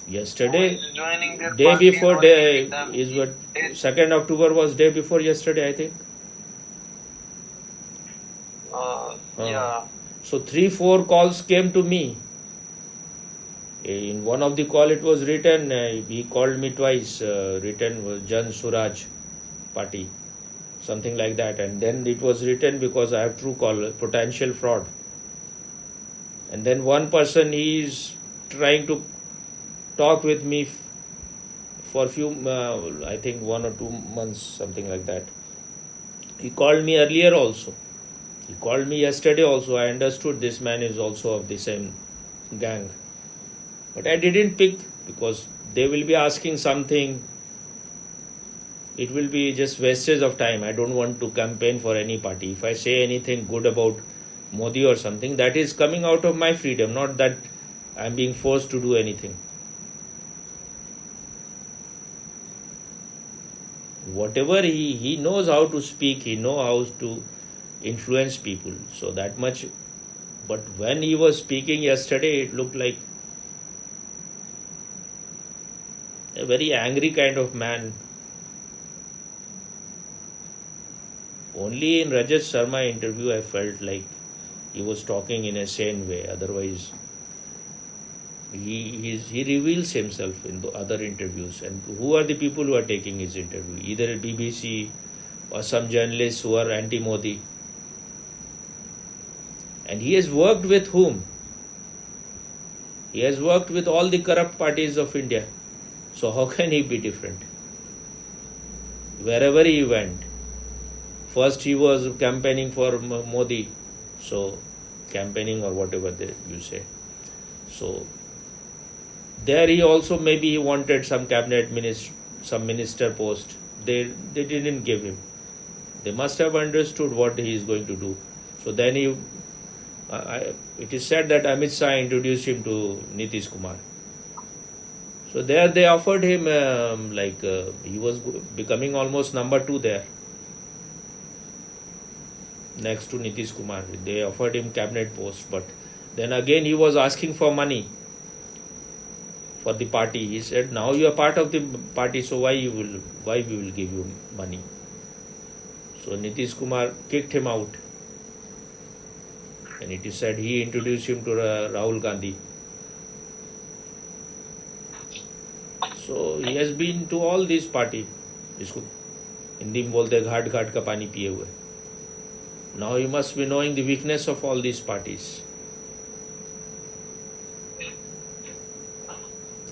Yesterday, joining their day party before or day making them is what 2nd October was day before yesterday, I think. yeah. So 3-4 calls came to me. In one of the call it was written, he called me twice, written was Jan Suraj Party, something like that. And then it was written because I have Truecaller, potential fraud. And then one person, he is trying to talk with me for few, I think 1 or 2 months, something like that. He called me earlier also. He called me yesterday also. I understood this man is also of the same gang. But I didn't pick because they will be asking something. It will be just wastage of time. I don't want to campaign for any party. If I say anything good about Modi or something, that is coming out of my freedom, not that I'm being forced to do anything. Whatever he knows how to speak, he knows how to influence people. So that much. But when he was speaking yesterday, it looked like a very angry kind of man. Only in Rajat Sharma interview I felt like he was talking in a sane way. Otherwise, he reveals himself in the other interviews. And who are the people who are taking his interview? Either BBC or some journalists who are anti-Modi. And he has worked with whom? He has worked with all the corrupt parties of India. So how can he be different? Wherever he went, first he was campaigning for Modi, so campaigning or whatever you say. So there he also maybe he wanted some cabinet minister, some minister post. They didn't give him. They must have understood what he is going to do. So then it is said that Amit Shah introduced him to Nitish Kumar. So there they offered him he was becoming almost number 2 there. Next to Nitish Kumar. They offered him cabinet post. But then again he was asking for money for the party. He said, now you are part of the party, so why we will give you money? So Nitish Kumar kicked him out. And it is said he introduced him to Rahul Gandhi. So he has been to all these party. इसको हिंदी में बोलते हैं घाट घाट का पानी पिए हुए. Now you must be knowing the weakness of all these parties.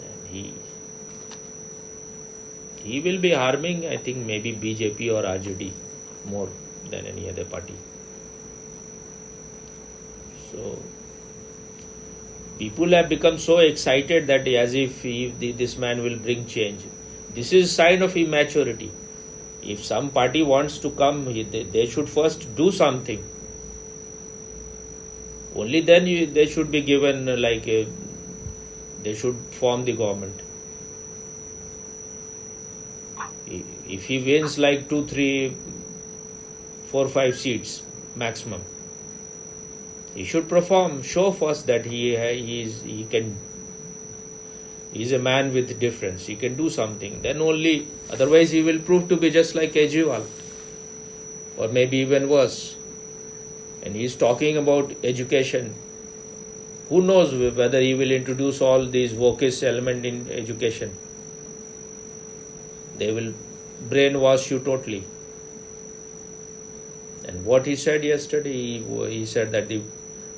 And he will be harming, I think, maybe BJP or RJD more than any other party. So people have become so excited that as if this man will bring change. This is a sign of immaturity. If some party wants to come, they should first do something. Only then they should be given they should form the government. If he wins like 2, 3, 4, 5 seats maximum, he should perform, show first that he is a man with difference. He can do something. Then only, otherwise he will prove to be just like Kejriwal, or maybe even worse. And he is talking about education. Who knows whether he will introduce all these wokeist element in education? They will brainwash you totally. And what he said yesterday, he said that the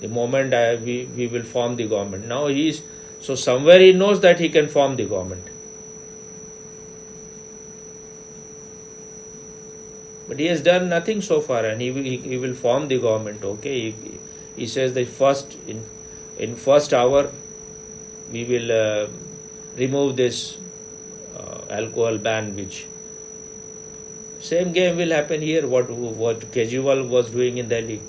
moment we will form the government. Now so somewhere he knows that he can form the government. But he has done nothing so far, and he will form the government. Okay, he says that in first hour we will remove this alcohol ban, which same game will happen here. What Kejriwal was doing in Delhi.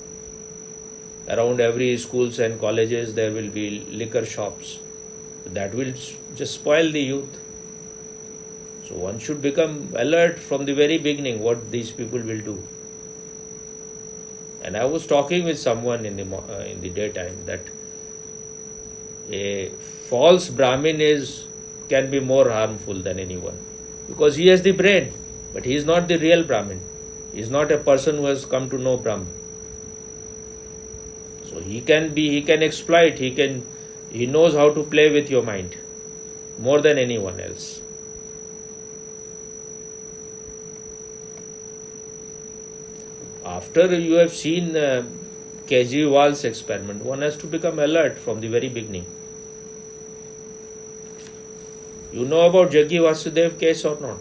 Around every schools and colleges there will be liquor shops. That will just spoil the youth. So one should become alert from the very beginning what these people will do. And I was talking with someone in the daytime that a false Brahmin can be more harmful than anyone, because he has the brain, but he is not the real Brahmin. He is not a person who has come to know Brahman. So he can exploit, he knows how to play with your mind more than anyone else. After you have seen Kejriwal's experiment, one has to become alert from the very beginning. You know about Jaggi Vasudev case or not?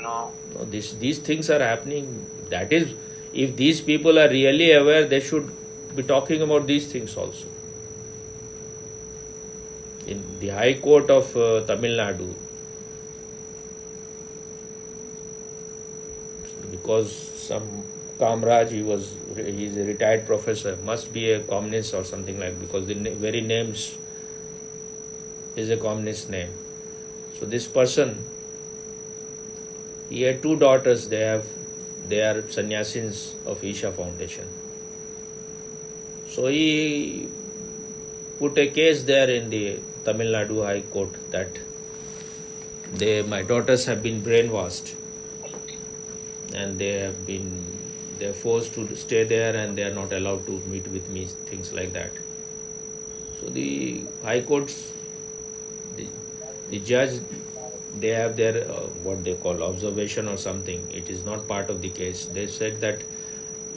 No. No, these things are happening. That is, if these people are really aware, they should be talking about these things also. In the High Court of Tamil Nadu, because some Kamraj, he's a retired professor, must be a communist or something like, because the very names is a communist name. So this person, he had two daughters. They are sannyasins of Isha Foundation. So he put a case there in the Tamil Nadu High Court that my daughters have been brainwashed, and they're forced to stay there, and they are not allowed to meet with me, things like that. So the High Courts, the judge, they have their what they call observation or something. It is not part of the case. They said that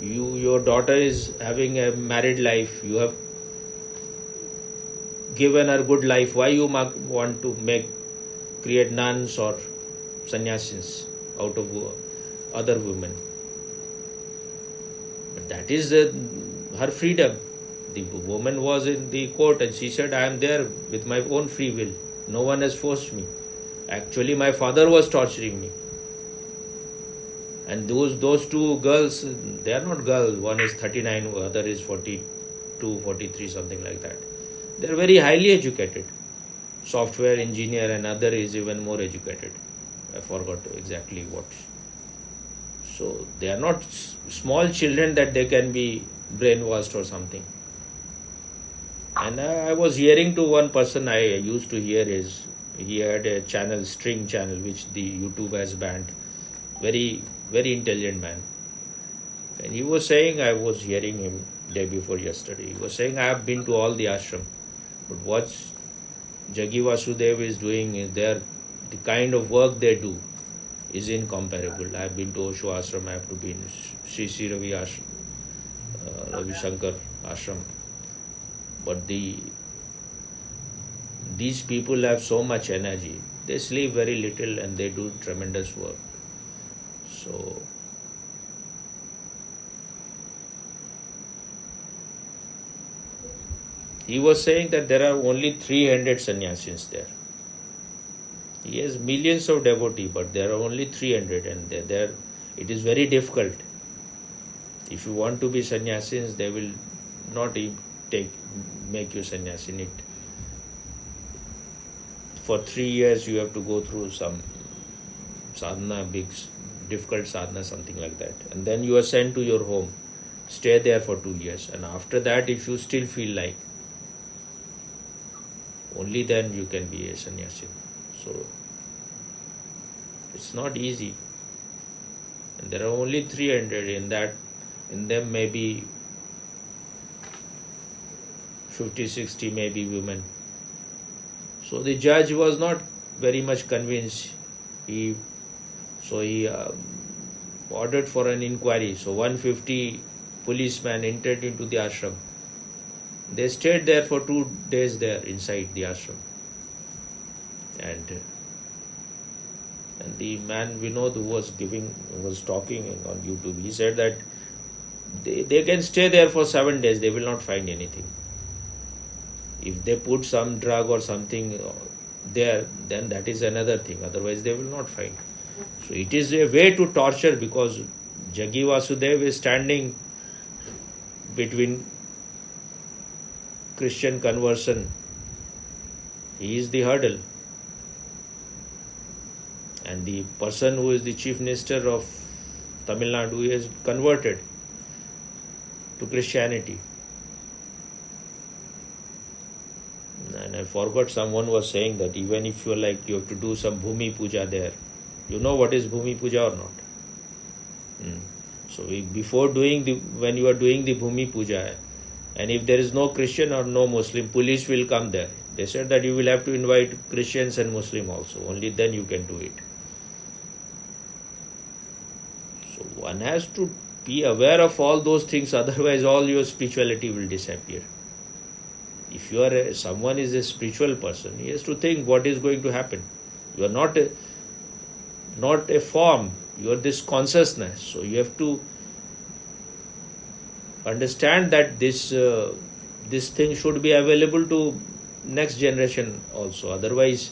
your daughter is having a married life. You have given her good life. Why you want to create nuns or sannyasins out of other women? But that is her freedom. The woman was in the court and she said, I am there with my own free will. No one has forced me. Actually, my father was torturing me. And those two girls, they are not girls. One is 39, the other is 42, 43, something like that. They are very highly educated. Software engineer, and other is even more educated. I forgot exactly what. So they are not small children that they can be brainwashed or something. And I was hearing to one person I used to hear he had a channel, string channel, which the YouTube has banned. Very, very intelligent man. And he was saying, I was hearing him day before yesterday, he was saying, I have been to all the ashram. But what Jaggi Vasudev is doing is the kind of work they do is incomparable. I have been to Osho ashram, I have to be in Sri Ravi ashram, Ravi Shankar ashram. But these people have so much energy. They sleep very little and they do tremendous work. So he was saying that there are only 300 sannyasins there. He has millions of devotees, but there are only 300, and it is very difficult. If you want to be sannyasins, they will not make you sannyasin. For 3 years you have to go through some sadhana, big difficult sadhana, something like that, and then you are sent to your home. Stay there for 2 years, and after that, if you still feel like, only then you can be a sannyasin. So it's not easy, and there are only 300 in them maybe 50, 60 maybe women. So the judge was not very much convinced. He ordered for an inquiry. So 150 policemen entered into the ashram. They stayed there for 2 days there inside the ashram. And the man Vinod who was talking on YouTube, he said that they can stay there for 7 days, they will not find anything. If they put some drug or something there, then that is another thing. Otherwise, they will not find. So it is a way to torture, because Jaggi Vasudev is standing between Christian conversion. He is the hurdle. And the person who is the chief minister of Tamil Nadu is converted to Christianity. And I forgot, someone was saying that even if you're like, you have to do some Bhumi Puja there. You know what is Bhumi Puja or not? So before when you are doing the Bhumi Puja, and if there is no Christian or no Muslim, police will come there. They said that you will have to invite Christians and Muslim also. Only then you can do it. So one has to be aware of all those things, otherwise all your spirituality will disappear. If you are someone is a spiritual person, he has to think what is going to happen. You are not a form, you are this consciousness. So you have to understand that this thing should be available to next generation also. Otherwise,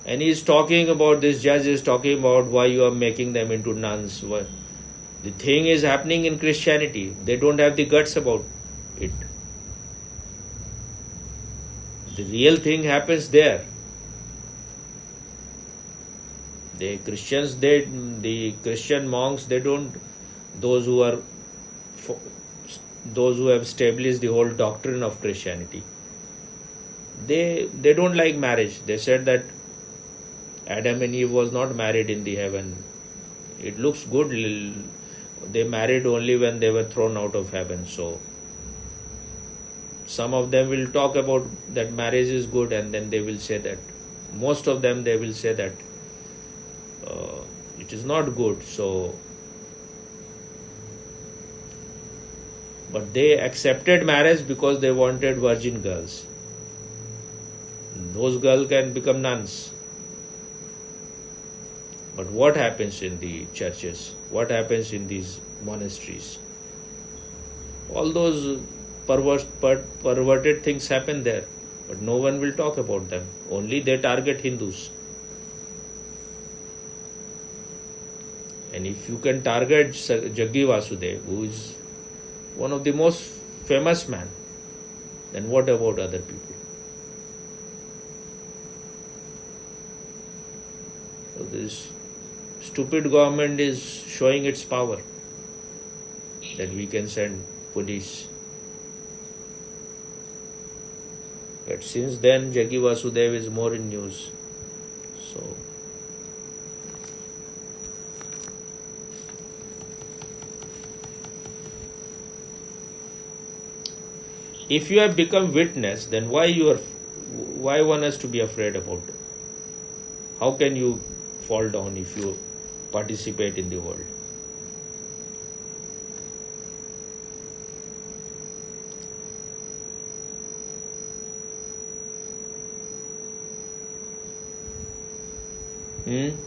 and he is talking about, this judge is talking about why you are making them into nuns. The thing is happening in Christianity. They don't have the guts about it. The real thing happens there. The Christians, the Christian monks, those who have established the whole doctrine of Christianity, they don't like marriage. They said that Adam and Eve was not married in the heaven. It looks good. They married only when they were thrown out of heaven. So some of them will talk about that marriage is good, and then they will say that, most of them, they will say that it is not good. So, but they accepted marriage because they wanted virgin girls. Those girls can become nuns. But what happens in the churches? What happens in these monasteries? All those perverted things happen there, but no one will talk about them. Only they target Hindus. And if you can target Jaggi Vasudev, who is one of the most famous men, then what about other people? So this stupid government is showing its power, that we can send police. But since then, Jaggi Vasudev is more in news. So, if you have become witness, then why one has to be afraid about it? How can you fall down if you participate in the world? Maybe.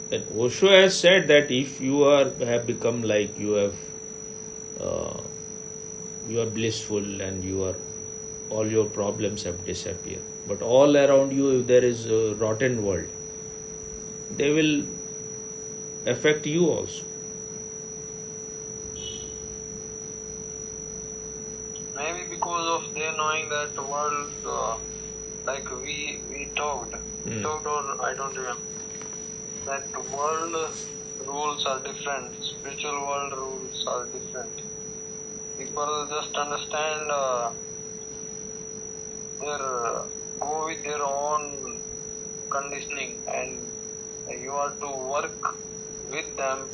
And Osho has said that if you have become like you are blissful and all your problems have disappeared, but all around you, if there is a rotten world, they will affect you also. Maybe because of their knowing that the world, like we talked, or I don't remember, that the world rules are different, spiritual world rules are different. People just understand go with their own conditioning, and you are to work with them,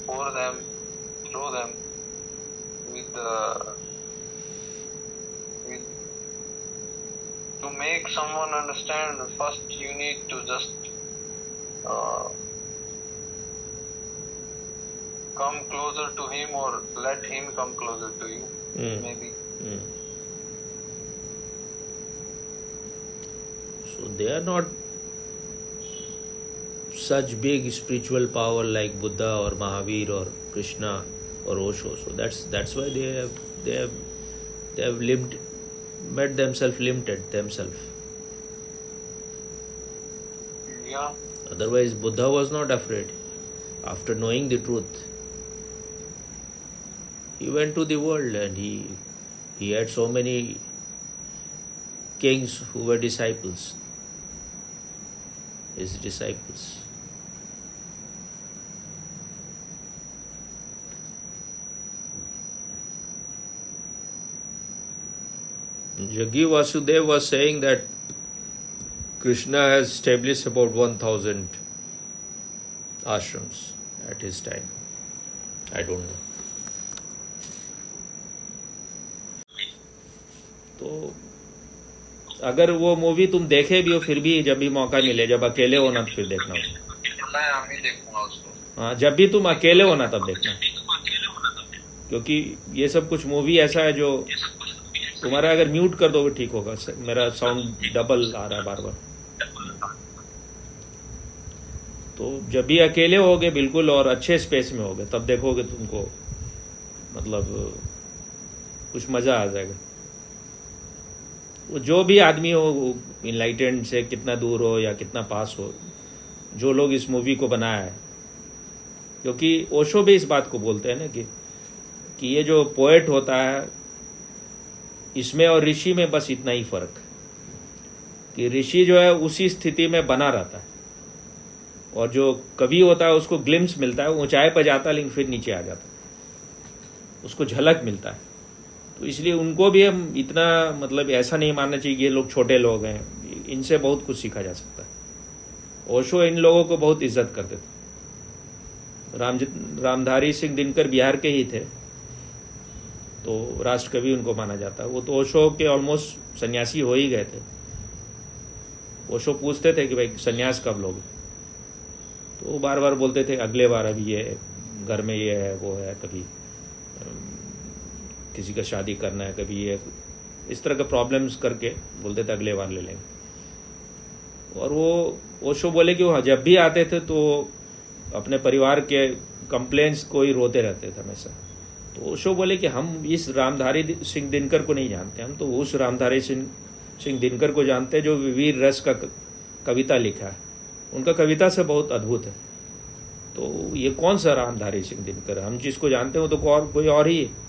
for them, through them, to make someone understand. First, you need to just come closer to him, or let him come closer to you. Maybe. So they are not such big spiritual power like Buddha or Mahavir or Krishna or Osho. So that's why they have lived made themselves limited themselves. Yeah. Otherwise, Buddha was not afraid. After knowing the truth, he went to the world and he had so many kings who were disciples, his disciples. Jaggi Vasudev was saying that Krishna has established about 1000 ashrams at his time. I don't know. तो अगर वो movie तुम देखे भी हो फिर भी जब भी मौका मिले, जब अकेले हो ना तो फिर देखना उसको। मैं अभी देखूंगा उसको। हाँ, जब भी तुम अकेले हो ना तब देखना, क्योंकि ये सब कुछ मूवी ऐसा है जो तुम्हारा अगर म्यूट कर दोगे ठीक होगा। मेरा साउंड डबल आ रहा है बार बार। तो जब भी अकेले होगे बिल्कुल और अच्छे स्पेस में होगे तब देखोगे, तुमको मतलब कुछ मजा आ जाएगा। वो जो भी आदमी हो, इनलाइटेंड से कितना दूर हो या कितना पास हो, जो लोग इस मूवी को बनाया है, क्योंकि ओशो भी इस बात को बोलते हैं ना कि ये जो पोएट होता है इसमें और ऋषि में बस इतना ही फर्क कि ऋषि जो है उसी स्थिति में बना रहता है और जो कवि होता है उसको ग्लिम्स मिलता है, ऊंचाई पर जाता है लेकिन फिर नीचे आ जाता है, उसको झलक मिलता है। तो इसलिए उनको भी हम इतना मतलब ऐसा नहीं मानना चाहिए कि ये लोग छोटे लोग हैं, इनसे बहुत कुछ सीखा जा सकता है। ओशो इन लोगों को बहुत इज्जत करते थे। रामधारी सिंह दिनकर बिहार के ही थे, तो राष्ट्र कवि उनको माना जाता है। वो तो ओशो के ऑलमोस्ट सन्यासी हो ही गए थे। ओशो पूछते थे कि भाई सन्यास कब लोगे, तो वो बार बार बोलते थे अगले बार, अभी ये घर में ये है वो है, कभी किसी का शादी करना है, कभी ये इस तरह के प्रॉब्लम्स करके बोलते थे अगले बार ले लेंगे। और वो ओशो बोले कि वो जब भी आते थे तो अपने परिवार के कंप्लेंट्स को ही रोते रहते थे हमेशा। तो ओशो बोले कि हम इस रामधारी सिंह दिनकर को नहीं जानते, हम तो उस रामधारी सिंह दिनकर को जानते हैं जो वीर रस का कविता लिखा है। उनका कविता से बहुत अद्भुत है। तो ये कौन सा रामधारी सिंह दिनकर, हम जिसको जानते हो तो कोई और ही है।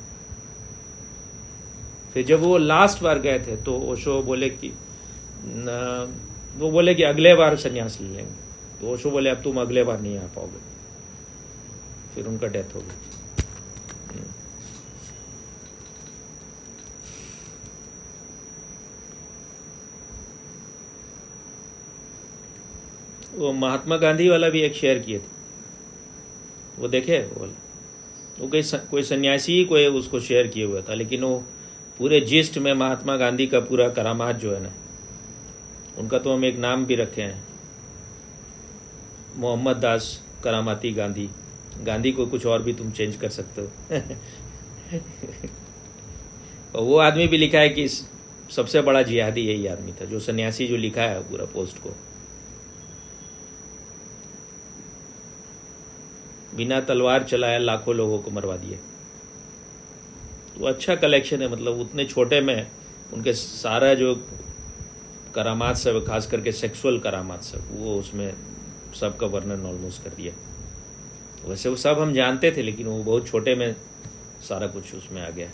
फिर जब वो लास्ट बार गए थे तो ओशो बोले कि वो बोले कि अगले बार संन्यास ले लेंगे। तो ओशो बोले अब तुम अगले बार नहीं आ पाओगे। फिर उनका डेथ हो गई। वो महात्मा गांधी वाला भी एक शेयर किए थे, वो देखे वो वाला। वो कोई सन्यासी कोई उसको शेयर किए हुआ था, लेकिन वो पूरे जिस्ट में महात्मा गांधी का पूरा करामात जो है ना, उनका तो हम एक नाम भी रखे हैं, मोहम्मद दास करामाती गांधी। गांधी को कुछ और भी तुम चेंज कर सकते हो। और वो आदमी भी लिखा है कि सबसे बड़ा जिहादी यही आदमी था, जो सन्यासी जो लिखा है पूरा पोस्ट को। बिना तलवार चलाए लाखों लोगों को मरवा दिए। तो अच्छा कलेक्शन है, मतलब उतने छोटे में उनके सारा जो करामात सब, खास करके सेक्सुअल करामात सब, वो उसमें सबका वर्णन ऑलमोस्ट कर दिया। वैसे वो सब हम जानते थे, लेकिन वो बहुत छोटे में सारा कुछ उसमें आ गया।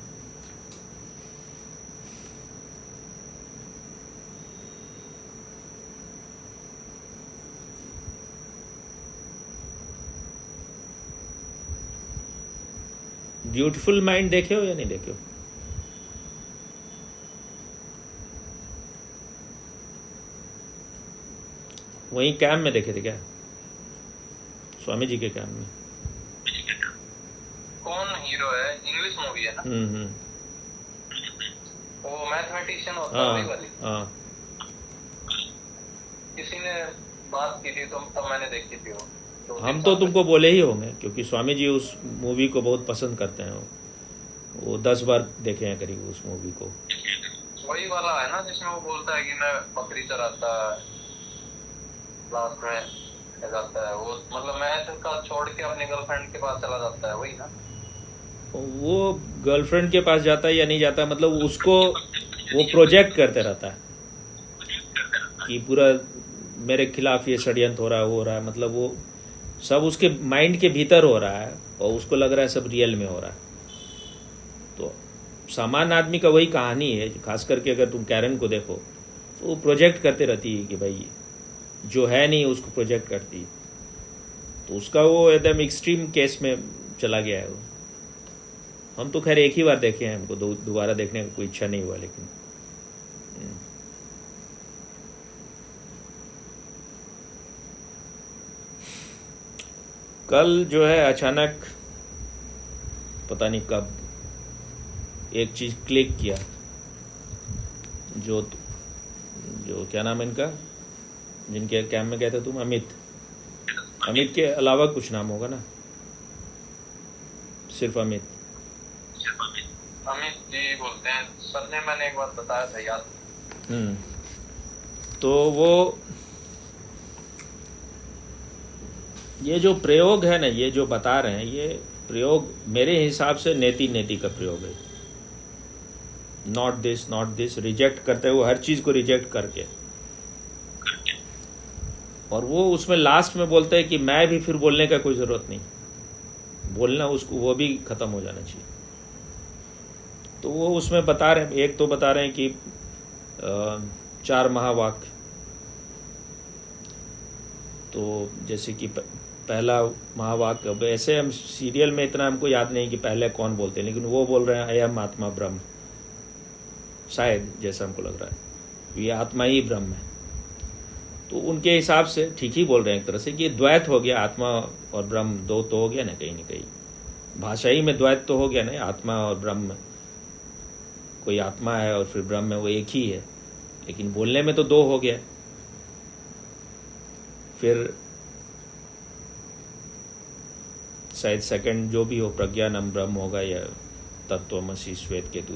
ब्यूटीफुल माइंड देखे हो या नहीं देखे हो? वहीं कैंप में देखे थे क्या? स्वामी जी के कैंप में। कौन हीरो है? इंग्लिश मूवी है ना? वो मैथमेटिशियन होता है वही वाली। हाँ, किसी ने बात की थी तो तब मैंने देखी थी वो। हम तो तुमको बोले ही होंगे, क्योंकि स्वामी जी उस मूवी को बहुत पसंद करते हैं। वो 10 बार देखे हैं करीब उस मूवी को। वही वाला है ना जिसमें वो बोलता है कि मैं बकरी चराता है, लास्ट में जाता है वो, मतलब मैथ का छोड़ के अपनी गर्लफ्रेंड के पास चला जाता है, वही ना? वो गर्लफ्रेंड के पास जाता है या नहीं जाता, मतलब उसको वो प्रोजेक्ट करते रहता है कि पूरा मेरे खिलाफ ये षड्यंत्र हो रहा है, वो हो रहा है, मतलब वो सब उसके माइंड के भीतर हो रहा है और उसको लग रहा है सब रियल में हो रहा है। तो सामान्य आदमी का वही कहानी है, खास करके अगर तुम कैरन को देखो तो वो प्रोजेक्ट करते रहती है कि भाई जो है नहीं उसको प्रोजेक्ट करती है। तो उसका वो एकदम एक्सट्रीम केस में चला गया है वो। हम तो खैर एक ही बार देखे हैं, हमको दोबारा देखने का कोई इच्छा नहीं हुआ, लेकिन कल जो है अचानक पता नहीं कब एक चीज क्लिक किया। जो क्या नाम है इनका, जिनके कैम्प में गए थे तुम, अमित के अलावा कुछ नाम होगा ना? सिर्फ अमित जी बोलते हैं सर ने, मैंने एक बार बताया था याद। तो वो ये जो प्रयोग है ना, ये जो बता रहे हैं, ये प्रयोग मेरे हिसाब से नेति का प्रयोग है। नॉट दिस रिजेक्ट करते हुए, हर चीज को रिजेक्ट करके, और वो उसमें लास्ट में बोलते हैं कि मैं भी फिर बोलने का कोई जरूरत नहीं, बोलना उसको वो भी खत्म हो जाना चाहिए। तो वो उसमें बता रहे हैं, एक तो बता रहे हैं कि 4 महावाक्य, तो जैसे कि पहला महावाक्य, अब ऐसे हम सीरियल में इतना हमको याद नहीं कि पहले कौन बोलते हैं, लेकिन वो बोल रहे हैं अयम आत्मा ब्रह्म, शायद जैसा हमको लग रहा है ये आत्मा ही ब्रह्म है। तो उनके हिसाब से ठीक ही बोल रहे हैं एक तरह से कि द्वैत हो गया, आत्मा और ब्रह्म दो तो हो गया ना कहीं, भाषाई में द्वैत तो हो गया ना, आत्मा और ब्रह्म, कोई आत्मा है और फिर ब्रह्म है, वो एक ही है, लेकिन बोलने में तो दो हो गया। फिर शायद सेकंड जो भी हो, प्रज्ञानम ब्रह्म होगा या तत्वमसि श्वेत केतु,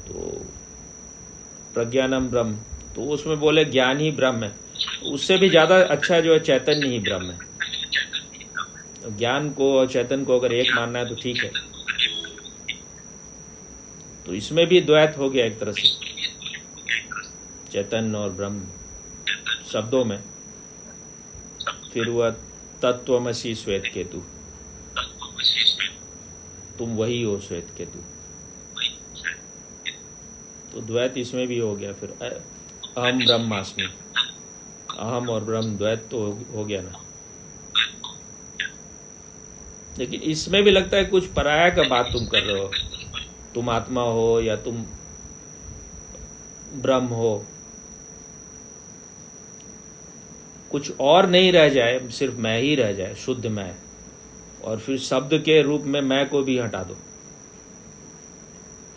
तो प्रज्ञानम ब्रह्म, तो उसमें बोले ज्ञान ही ब्रह्म है। उससे भी ज्यादा अच्छा जो है चैतन्य ही ब्रह्म है। ज्ञान को और चैतन्य को अगर एक मानना है तो ठीक है। तो इसमें भी द्वैत हो गया एक तरह से, चैतन्य और ब्रह्म शब्दों में। फिर हुआ तत्वमसि श्वेत केतु, तुम वही हो श्वेत केतु, तो द्वैत इसमें भी हो गया। फिर अहम ब्रह्मास्मि, अहम और ब्रह्म द्वैत तो हो गया ना। लेकिन इसमें भी लगता है कुछ पराया का बात तुम कर रहे हो, तुम आत्मा हो या तुम ब्रह्म हो, कुछ और नहीं रह जाए, सिर्फ मैं ही रह जाए, शुद्ध मैं, और फिर शब्द के रूप में मैं को भी हटा दो,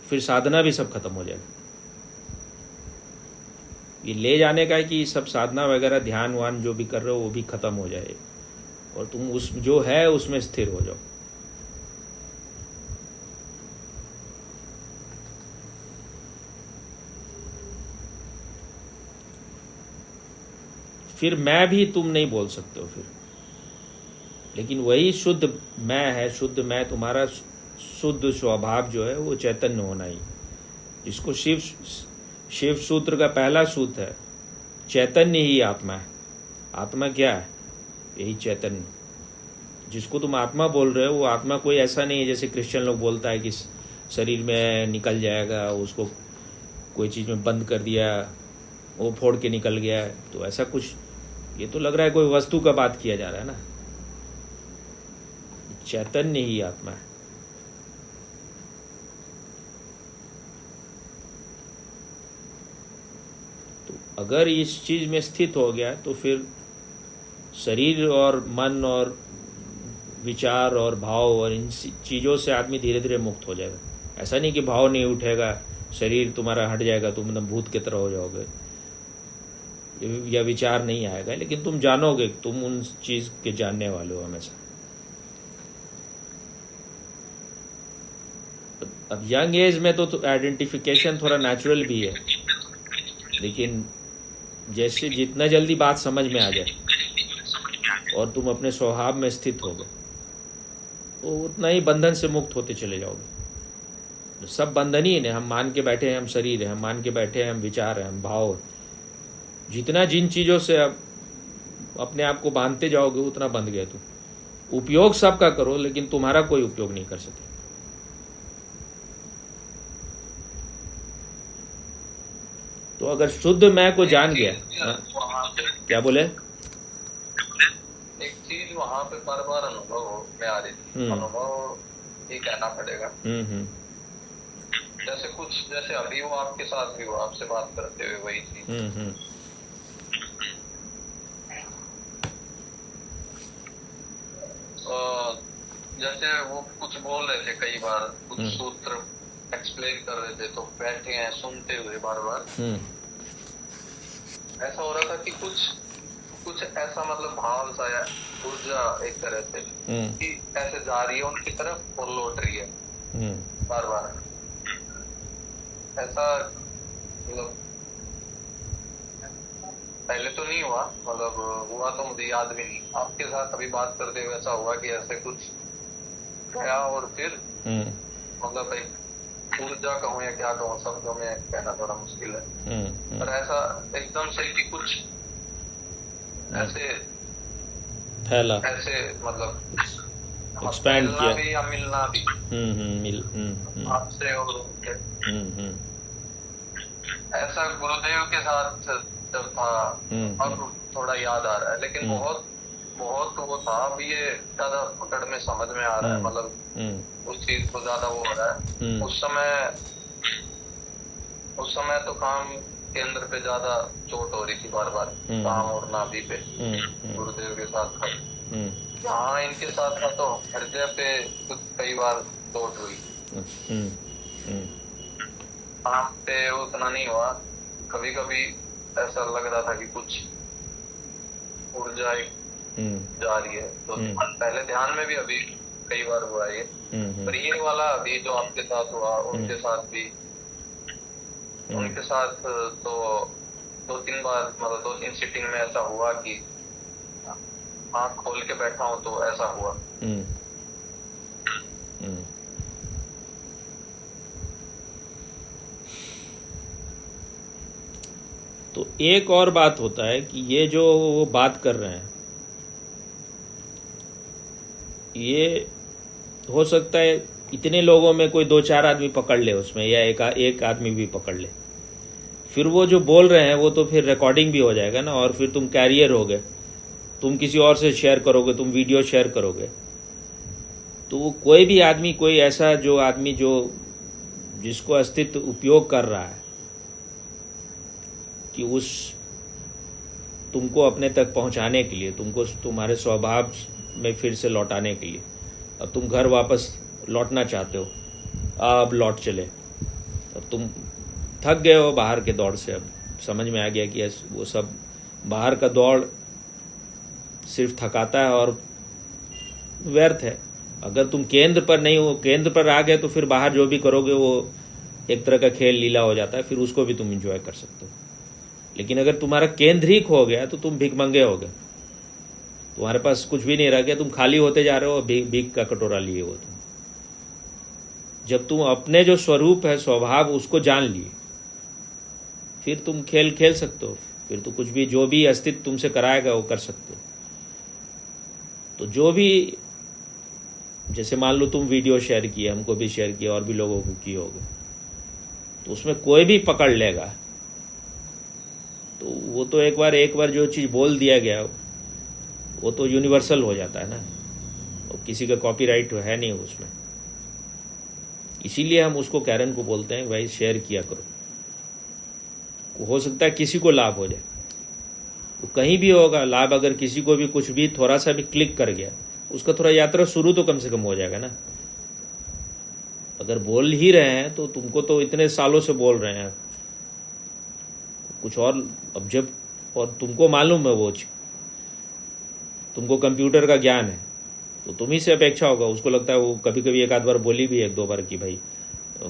फिर साधना भी सब खत्म हो जाएगा। ये ले जाने का है कि सब साधना वगैरह ध्यान वान जो भी कर रहे हो वो भी खत्म हो जाए और तुम उस जो है उसमें स्थिर हो जाओ। फिर मैं भी तुम नहीं बोल सकते हो फिर, लेकिन वही शुद्ध मैं है, शुद्ध मैं, तुम्हारा शुद्ध स्वभाव जो है वो चैतन्य होना ही, जिसको शिव सूत्र का पहला सूत्र है, चैतन्य ही आत्मा है। आत्मा क्या है? यही चैतन्य। जिसको तुम आत्मा बोल रहे हो वो आत्मा कोई ऐसा नहीं है जैसे क्रिश्चियन लोग बोलता है कि शरीर में निकल जाएगा, उसको कोई चीज में बंद कर दिया, वो फोड़ के निकल गया, तो ऐसा कुछ, ये तो लग रहा है कोई वस्तु का बात किया जा रहा है ना। चैतन्य ही आत्मा है। तो अगर इस चीज में स्थित हो गया तो फिर शरीर और मन और विचार और भाव और इन चीजों से आदमी धीरे धीरे मुक्त हो जाएगा। ऐसा नहीं कि भाव नहीं उठेगा, शरीर तुम्हारा हट जाएगा, तुम एकदम भूत की तरह हो जाओगे, या विचार नहीं आएगा, लेकिन तुम जानोगे, तुम उन चीज के जानने वाले हो हमेशा। अब यंग एज में तो आइडेंटिफिकेशन थोड़ा नेचुरल भी है, लेकिन जैसे जितना जल्दी बात समझ में आ जाए और तुम अपने स्वभाव में स्थित हो गए तो उतना ही बंधन से मुक्त होते चले जाओगे। सब बंधनीय है। हम मान के बैठे हैं हम शरीर है, हम मान के बैठे हैं हम विचार है, हम भाव है। जितना जिन चीज़ों से आप अपने आप को बांधते जाओगे उतना बंध गया तुम। उपयोग सबका करो लेकिन तुम्हारा कोई उपयोग नहीं कर सके। तो अगर शुद्ध मैं को जान गया, क्या बोले? एक चीज वहां पे बार बार अनुभव में आ रही थी, अनुभव ही कहना पड़ेगा। जैसे अभी वो आपके साथ भी हुआ, आपसे बात करते हुए वही चीज। जैसे वो कुछ बोल रहे थे कई बार, कुछ सूत्र एक्सप्लेन कर रहे थे, तो बैठे हैं सुनते हुए बार बार ऐसा हो रहा था कि कुछ ऐसा मतलब भाव सा या ऊर्जा एक तरह से कि ऐसे जा रही है उनकी तरफ और लौट रही है बार बार। ऐसा मतलब पहले तो नहीं हुआ, मतलब हुआ तो मुझे याद भी नहीं। आपके साथ अभी बात करते हुए ऐसा हुआ कि ऐसे कुछ गया और फिर मतलब एक ऊर्जा कहूँ या क्या कहूँ, शब्दों में कहना थोड़ा मुश्किल है, पर ऐसा एकदम से कि कुछ ऐसे फैला, ऐसे मतलब एक्सपैंड किया भी या मिलना भी आपसे और ऐसा गुरुदेव के साथ जब था। अब थोड़ा याद आ रहा है, लेकिन बहुत वो था। अब ये ज्यादा पकड़ में समझ में आ रहा है, मतलब उस चीज को ज्यादा वो हो रहा है। उस समय तो काम केंद्र पे ज्यादा चोट हो रही थी बार बार, काम और नाभि पे गुरुदेव के साथ था। हाँ, इनके साथ था तो हृदय पे कुछ कई बार चोट हुई। काम पे उतना नहीं हुआ, कभी कभी ऐसा लग रहा था कि कुछ ऊर्जा जा रही है। तो पहले ध्यान में भी अभी कई बार हुआ ये, पर ये वाला अभी जो आपके साथ हुआ, उनके साथ भी, उनके साथ तो 2-3 बार मतलब 2-3 सिटिंग में ऐसा हुआ कि आँख खोल के बैठा हूँ तो ऐसा हुआ। तो एक और बात होता है कि ये जो वो बात कर रहे हैं, ये हो सकता है इतने लोगों में कोई 2-4 आदमी पकड़ ले उसमें, या एक आदमी भी पकड़ ले। फिर वो जो बोल रहे हैं वो तो फिर रिकॉर्डिंग भी हो जाएगा ना, और फिर तुम कैरियर हो गए, तुम किसी और से शेयर करोगे, तुम वीडियो शेयर करोगे। तो वो कोई भी आदमी, कोई ऐसा जो आदमी जो जिसको अस्तित्व उपयोग कर रहा है कि उस तुमको अपने तक पहुंचाने के लिए, तुमको तुम्हारे स्वभाव में फिर से लौटाने के लिए, अब तुम घर वापस लौटना चाहते हो, अब लौट चले। अब तुम थक गए हो बाहर के दौड़ से, अब समझ में आ गया कि वो सब बाहर का दौड़ सिर्फ थकाता है और व्यर्थ है। अगर तुम केंद्र पर नहीं हो, केंद्र पर आ गए तो फिर बाहर जो भी करोगे वो एक तरह का खेल लीला हो जाता है, फिर उसको भी तुम एंजॉय कर सकते हो। लेकिन अगर तुम्हारा केंद्र ही खो गया तो तुम भिखमंगे हो गए, तुम्हारे पास कुछ भी नहीं रह गया, तुम खाली होते जा रहे हो, भीख का कटोरा लिए हो तुम। जब तुम अपने जो स्वरूप है, स्वभाव, उसको जान लिए, फिर तुम खेल खेल सकते हो, फिर तो कुछ भी जो भी अस्तित्व तुमसे कराएगा वो कर सकते हो। तो जो भी, जैसे मान लो तुम वीडियो शेयर किए, हमको भी शेयर किया और भी लोगों को किए होगे, तो उसमें कोई भी पकड़ लेगा तो वो तो एक बार जो चीज़ बोल दिया गया वो तो यूनिवर्सल हो जाता है ना, और किसी का कॉपीराइट है नहीं उसमें। इसीलिए हम उसको कैरन को बोलते हैं भाई शेयर किया करो, हो सकता है किसी को लाभ हो जाए, तो कहीं भी होगा लाभ। अगर किसी को भी कुछ भी थोड़ा सा भी क्लिक कर गया, उसका थोड़ा यात्रा शुरू तो कम से कम हो जाएगा ना। अगर बोल ही रहे हैं तो तुमको तो इतने सालों से बोल रहे हैं कुछ और, अब जब और तुमको मालूम है वो, तुमको कंप्यूटर का ज्ञान है, तो तुम ही से अपेक्षा होगा। उसको लगता है वो कभी कभी 1-आध बार बोली भी 1-2 बार कि भाई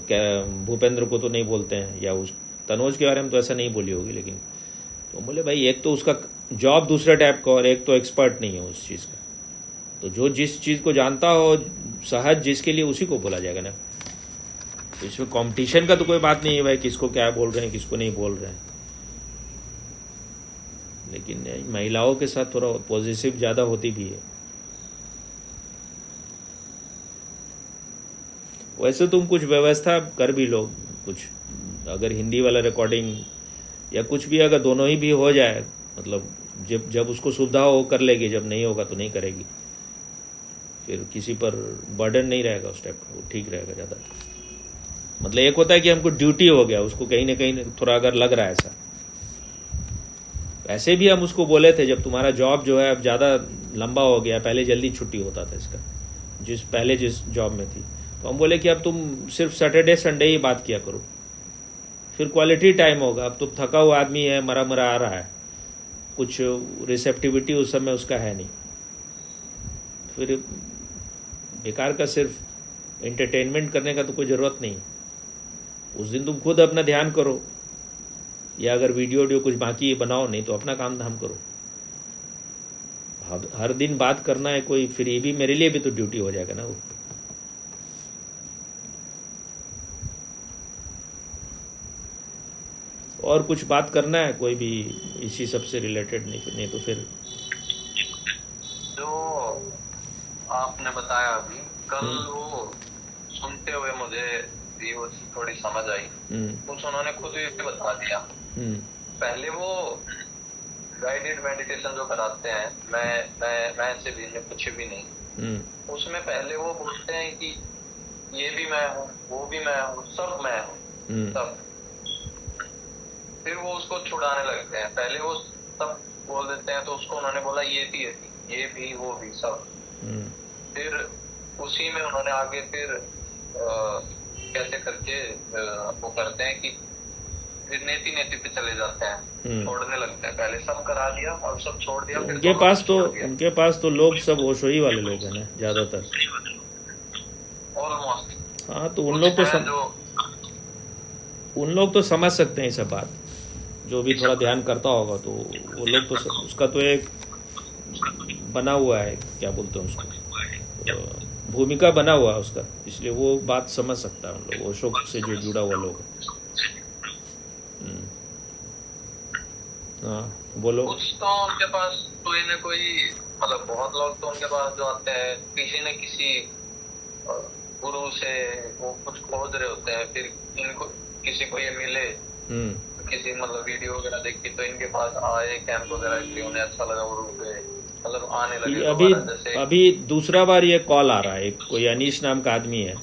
क्या भूपेंद्र को तो नहीं बोलते हैं, या उस तनोज के बारे में तो ऐसा नहीं बोली होगी, लेकिन तो बोले भाई एक तो उसका जॉब दूसरे टाइप का और एक तो एक्सपर्ट नहीं है उस चीज़ का। तो जो जिस चीज़ को जानता हो सहज जिसके लिए, उसी को बोला जाएगा ना। इसमें कंपटीशन का तो कोई बात नहीं है भाई, किसको क्या बोल रहे हैं किसको नहीं बोल रहे हैं, लेकिन महिलाओं के साथ थोड़ा पॉजिटिव ज़्यादा होती भी है। वैसे तुम कुछ व्यवस्था कर भी लो, कुछ अगर हिंदी वाला रिकॉर्डिंग या कुछ भी अगर दोनों ही भी हो जाए, मतलब जब उसको सुविधा हो कर लेगी, जब नहीं होगा तो नहीं करेगी, फिर किसी पर बर्डन नहीं रहेगा उस टाइप का, वो ठीक रहेगा ज़्यादा। मतलब एक होता है कि हमको ड्यूटी हो गया, उसको कहीं ना कहीं थोड़ा अगर लग रहा है ऐसा, ऐसे भी हम उसको बोले थे जब तुम्हारा जॉब जो है अब ज़्यादा लंबा हो गया, पहले जल्दी छुट्टी होता था इसका, जिस जॉब में थी, तो हम बोले कि अब तुम सिर्फ सैटरडे संडे ही बात किया करो, फिर क्वालिटी टाइम होगा। अब तो थका हुआ आदमी है, मरा मरा आ रहा है, कुछ रिसेप्टिविटी उस समय उसका है नहीं, फिर बेकार का सिर्फ एंटरटेनमेंट करने का तो कोई ज़रूरत नहीं। उस दिन तुम खुद अपना ध्यान करो, या अगर वीडियो कुछ बाकी बनाओ, नहीं तो अपना काम धाम करो। हर दिन बात करना है कोई, फिर ये भी मेरे लिए भी तो ड्यूटी हो जाएगा ना वो। और कुछ बात करना है कोई भी इसी सब से रिलेटेड, नहीं तो फिर जो आपने बताया अभी कल, वो सुनते हुए मुझे भी वो थोड़ी समझ आई। कुछ उन्होंने खुद ही बता दिया। पहले वो गाइडेड मेडिटेशन जो कराते हैं, मैं से भी कुछ भी नहीं, उसमें पहले वो बोलते हैं कि ये भी मैं हूँ, वो भी मैं हूँ, सब मैं हूँ, सब। फिर वो उसको छुड़ाने लगते हैं, पहले वो सब बोल देते हैं, तो उसको उन्होंने बोला ये भी वो भी सब। फिर उसी में उन्होंने आगे फिर कैसे करके वो करते हैं कि फिर नेति पे चले जाते हैं, छोड़ने लगते हैं। पहले सब करा दिया और सब छोड़ दिया। फिर उनके पास तो लोग सब ओशोई वाले लोग हैं ना ज्यादातर, ऑलमोस्ट। हाँ, तो उन लोग तो समझ सकते हैं ये सब बात, जो भी थोड़ा ध्यान करता होगा, तो वो लोग तो उसका तो एक बना हुआ है, क्या बोलते हैं उसको, भूमिका बना हुआ है उसका, इसलिए वो बात समझ सकता है उन लोग, ओशो से जो जुड़ा हुआ लोग। हाँ बोलो। कुछ तो उनके पास कोई न कोई, मतलब बहुत लोग तो उनके पास जो आते हैं किसी न किसी गुरु से वो कुछ खोज रहे होते हैं, फिर इनको किसी को ये मिले, किसी मतलब वीडियो वगैरह देखी तो इनके पास आए, कैंप वगैरह के लिए उन्हें अच्छा लगा, वो रुक गए, मतलब आने लगे। अभी दूसरा बार ये कॉल आ रहा है, कोई अनीश नाम का आदमी है,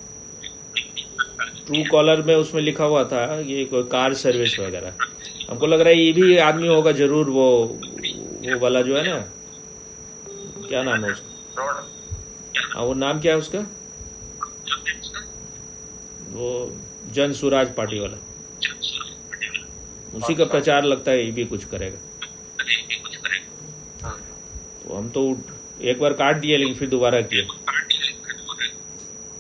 ट्रू कॉलर में उसमें लिखा हुआ था ये कोई कार सर्विस वगैरह, हमको लग रहा है ये भी आदमी होगा जरूर, वो वाला जो है ना, क्या नाम है उसका, हाँ वो नाम क्या है उसका, वो जन स्वराज पार्टी वाला, उसी का प्रचार लगता है ये भी कुछ करेगा। तो हम तो एक बार काट दिया, लेकिन फिर दोबारा किया,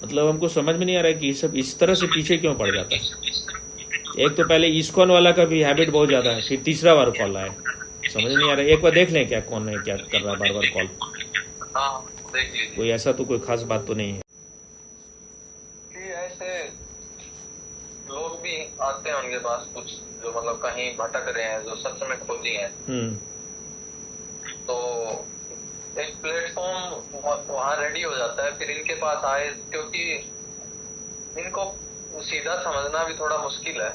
मतलब हमको समझ में नहीं आ रहा है कि सब इस तरह से पीछे क्यों पड़ जाता है। एक तो पहले इस्कॉन वाला का भी हैबिट बहुत ज्यादा है, फिर तीसरा बार कॉल आया, समझ नहीं आ रहा है। एक बार देख लें क्या कौन है, क्या कर रहा है बार बार कॉल, कोई ऐसा तो कोई खास बात तो नहीं है। ऐसे लोग भी आते हैं उनके पास कुछ जो मतलब कहीं भटक रहे हैं, जो सच में खोजी हैं, तो एक प्लेटफॉर्म वहाँ रेडी हो जाता है, फिर इनके पास आए, क्योंकि इनको सीधा समझना भी थोड़ा मुश्किल है।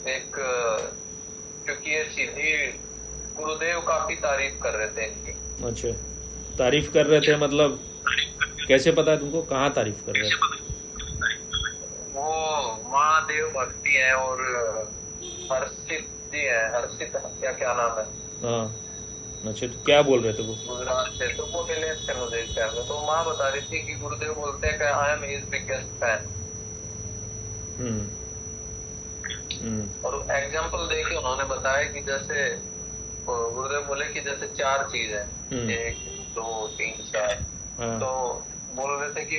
एक क्योंकि ये सीधी, गुरुदेव काफी तारीफ कर रहे थे इनकी। अच्छा, तारीफ कर रहे थे, मतलब कैसे पता है तुमको, कहाँ तारीफ कर रहे थे? वो महादेव भक्ति है और हर्षित जी है, हर्षित क्या नाम है? हाँ, अच्छा, तो क्या बोल रहे थे वो? गुजरात से, तो वो मिले थे मुझे इस टाइम में, तो माँ बता रही थी कि गुरुदेव बोलते हैं कि I am his biggest fan. और एग्जाम्पल देके उन्होंने बताया कि जैसे गुरुदेव बोले कि जैसे 4 चीज है, 1 2 3 4, तो बोल रहे थे कि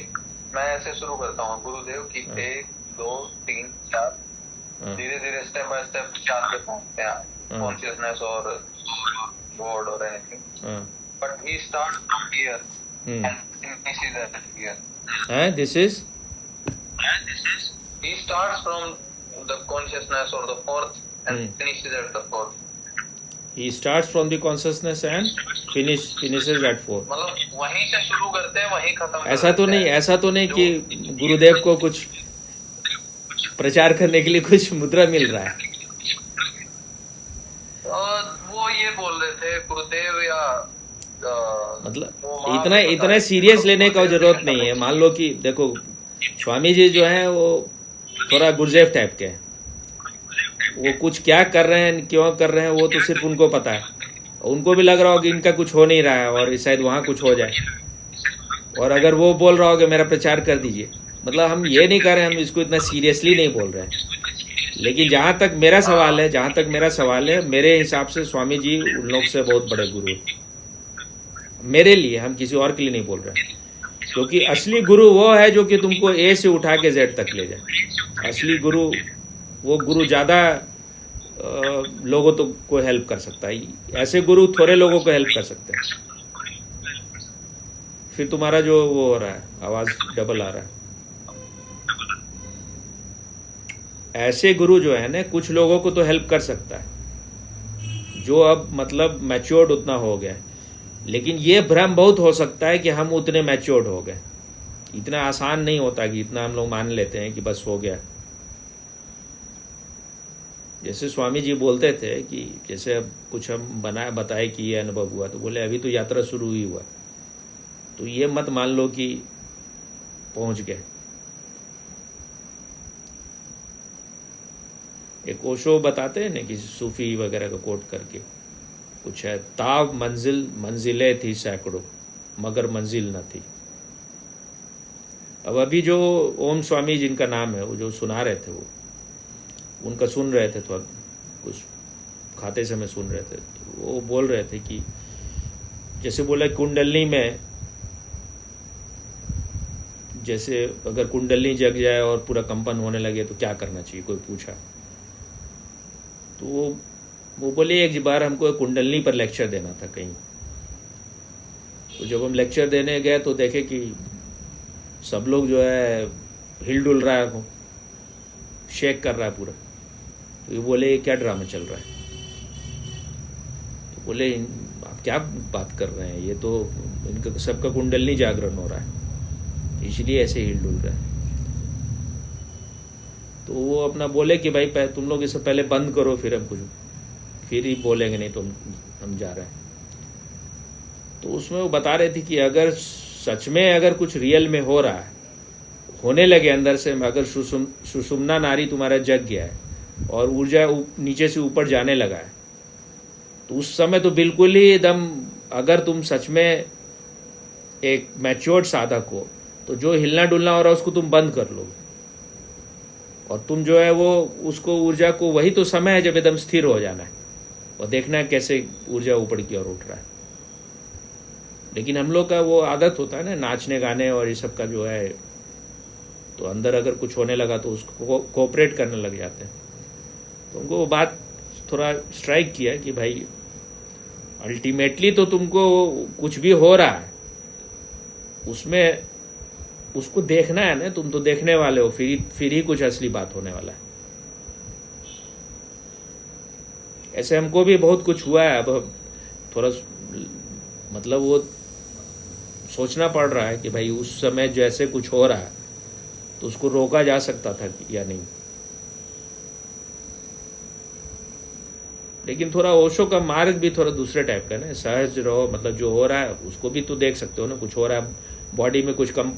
मैं ऐसे शुरू करता हूँ गुरुदेव की 1 2 3 4, धीरे धीरे स्टेप बाय स्टेप 4 पे पहुंचते हैं, कॉन्शियसनेस और गॉड और anything, but he start from here and finishes eight here. This is He starts from the consciousness or the fourth and finishes at the fourth. he starts from the consciousness and finishes at 4. मतलब वहीं से शुरू करते हैं वहीं खत्म कर ऐसा तो देते नहीं, हैं। ऐसा तो नहीं कि गुरुदेव को कुछ प्रचार करने के लिए कुछ मुद्रा मिल रहा है। वो ये बोल रहे थे गुरुदेव या मतलब इतना सीरियस लेने का जरूरत नहीं है। मान लो कि देखो स्वामी जी जो है वो थोड़ा गुरुदेव टाइप के हैं, वो कुछ क्या कर रहे हैं क्यों कर रहे हैं वो तो सिर्फ उनको पता है। उनको भी लग रहा हो कि इनका कुछ हो नहीं रहा है और शायद वहां कुछ हो जाए, और अगर वो बोल रहा हो कि मेरा प्रचार कर दीजिए, मतलब हम ये नहीं कर रहे, हम इसको इतना सीरियसली नहीं बोल रहे हैं। लेकिन जहां तक मेरा सवाल है, मेरे हिसाब से स्वामी जी उन लोग से बहुत बड़े गुरु हैं मेरे लिए। हम किसी और के लिए नहीं बोल रहे, क्योंकि असली गुरु वो है जो कि तुमको ए से उठा के जेड तक ले जाए। असली गुरु वो गुरु ज्यादा लोगों तो को हेल्प कर सकता है, ऐसे गुरु थोड़े लोगों को हेल्प कर सकते हैं। फिर तुम्हारा जो वो हो रहा है, आवाज डबल आ रहा है। ऐसे गुरु जो है ना कुछ लोगों को तो हेल्प कर सकता है जो अब मतलब मैच्योर्ड उतना हो गया है। लेकिन ये भ्रम बहुत हो सकता है कि हम उतने मैच्योर्ड हो गए। इतना आसान नहीं होता कि इतना हम लोग मान लेते हैं कि बस हो गया। जैसे स्वामी जी बोलते थे कि जैसे अब कुछ हम बताए कि ये अनुभव हुआ, तो बोले अभी तो यात्रा शुरू ही हुआ, तो ये मत मान लो कि पहुंच गए। एक ओशो बताते हैं ना कि सूफी वगैरह को कोट करके कुछ है, ताब मंजिलें थी सैकड़ों मगर मंजिल न थी। अब अभी जो ओम स्वामी जिनका नाम है वो जो सुना रहे थे, वो उनका सुन रहे थे, थोड़ा कुछ खाते समय सुन रहे थे, तो वो बोल रहे थे कि जैसे बोला कुंडलनी में, जैसे अगर कुंडलनी जग जाए और पूरा कंपन होने लगे तो क्या करना चाहिए, कोई पूछा। तो वो बोले एक बार हमको एक कुंडलनी पर लेक्चर देना था कहीं। तो जब हम लेक्चर देने गए तो देखे कि सब लोग जो है हिल डुल रहा है, शेक कर रहा है पूरा। तो ये बोले क्या ड्रामा चल रहा है? तो बोले आप क्या बात कर रहे हैं, ये तो इनका सबका कुंडलनी जागरण हो रहा है, इसलिए ऐसे हिल डुल रहा है। तो वो अपना बोले कि भाई तुम लोग इसे पहले बंद करो, फिर ही बोलेंगे, नहीं तो हम जा रहे हैं। तो उसमें वो बता रहे थे कि अगर सच में अगर कुछ रियल में हो रहा है, होने लगे अंदर से, अगर सुषुम्ना नारी तुम्हारा जग गया है और ऊर्जा नीचे से ऊपर जाने लगा है, तो उस समय तो बिल्कुल ही एकदम, अगर तुम सच में एक मैच्योर्ड साधक हो तो जो हिलना डुलना हो रहा है उसको तुम बंद कर लो, और तुम जो है वो उसको ऊर्जा को, वही तो समय है जब एकदम स्थिर हो जाना है और देखना है कैसे ऊर्जा ऊपर की ओर उठ रहा है। लेकिन हम लोग का वो आदत होता है ना नाचने गाने और ये सब का जो है, तो अंदर अगर कुछ होने लगा तो उसको कोऑपरेट करने लग जाते हैं। तो उनको वो बात थोड़ा स्ट्राइक किया कि भाई अल्टीमेटली तो तुमको कुछ भी हो रहा है उसमें उसको देखना है ना, तुम तो देखने वाले हो, फिर ही कुछ असली बात होने वाला है। ऐसे हमको भी बहुत कुछ हुआ है। अब थोड़ा मतलब वो सोचना पड़ रहा है कि भाई उस समय जैसे कुछ हो रहा है तो उसको रोका जा सकता था या नहीं। लेकिन थोड़ा ओशो का मार्ग भी थोड़ा दूसरे टाइप का ना, सहज रहो, मतलब जो हो रहा है उसको भी तो देख सकते हो ना। कुछ हो रहा है बॉडी में कुछ कम,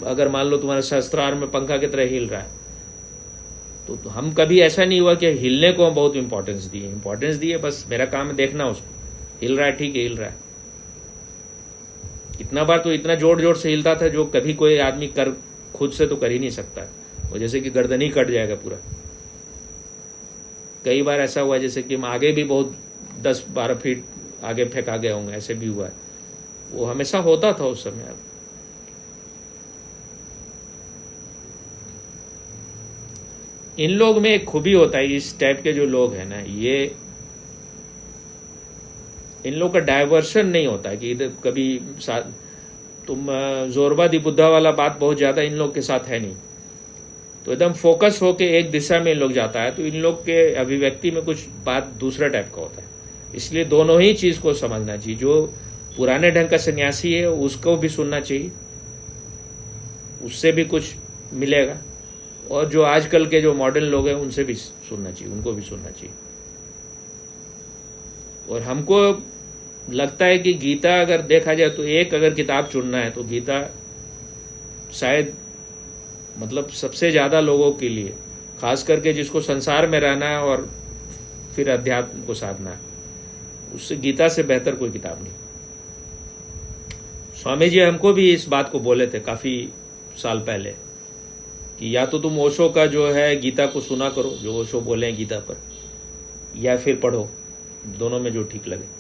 अगर मान लो तुम्हारा सहस्त्रार में पंखा की तरह हिल रहा है, तो हम कभी ऐसा नहीं हुआ कि हिलने को हम बहुत इंपॉर्टेंस दिए, बस मेरा काम है देखना उसको, हिल रहा है ठीक है, हिल रहा है। कितना बार तो इतना जोर जोर से हिलता था जो कभी कोई आदमी खुद से तो कर ही नहीं सकता, वो जैसे कि गर्दन ही कट जाएगा पूरा। कई बार ऐसा हुआ जैसे कि हम आगे भी बहुत 10-12 फीट आगे फेंका गए होंगे, ऐसे भी हुआ है। वो हमेशा होता था उस समय। इन लोग में एक खूबी होता है, इस टाइप के जो लोग हैं ना, ये इन लोग का डाइवर्शन नहीं होता है कि इधर कभी तुम जोरबा दी बुद्धा वाला बात बहुत ज़्यादा इन लोग के साथ है नहीं, तो एकदम फोकस होके एक दिशा में इन लोग जाता है, तो इन लोग के अभिव्यक्ति में कुछ बात दूसरा टाइप का होता है। इसलिए दोनों ही चीज़ को समझना चाहिए। जो पुराने ढंग का सन्यासी है उसको भी सुनना चाहिए, उससे भी कुछ मिलेगा, और जो आजकल के जो मॉडर्न लोग हैं उनसे भी सुनना चाहिए, उनको भी सुनना चाहिए। और हमको लगता है कि गीता अगर देखा जाए तो एक अगर किताब चुनना है तो गीता शायद मतलब सबसे ज़्यादा लोगों के लिए, खास करके जिसको संसार में रहना है और फिर अध्यात्म को साधना है, उससे गीता से बेहतर कोई किताब नहीं। स्वामी जी हमको भी इस बात को बोले थे काफ़ी साल पहले कि या तो तुम ओशो का जो है गीता को सुना करो, जो ओशो बोले हैं गीता पर, या फिर पढ़ो, दोनों में जो ठीक लगे।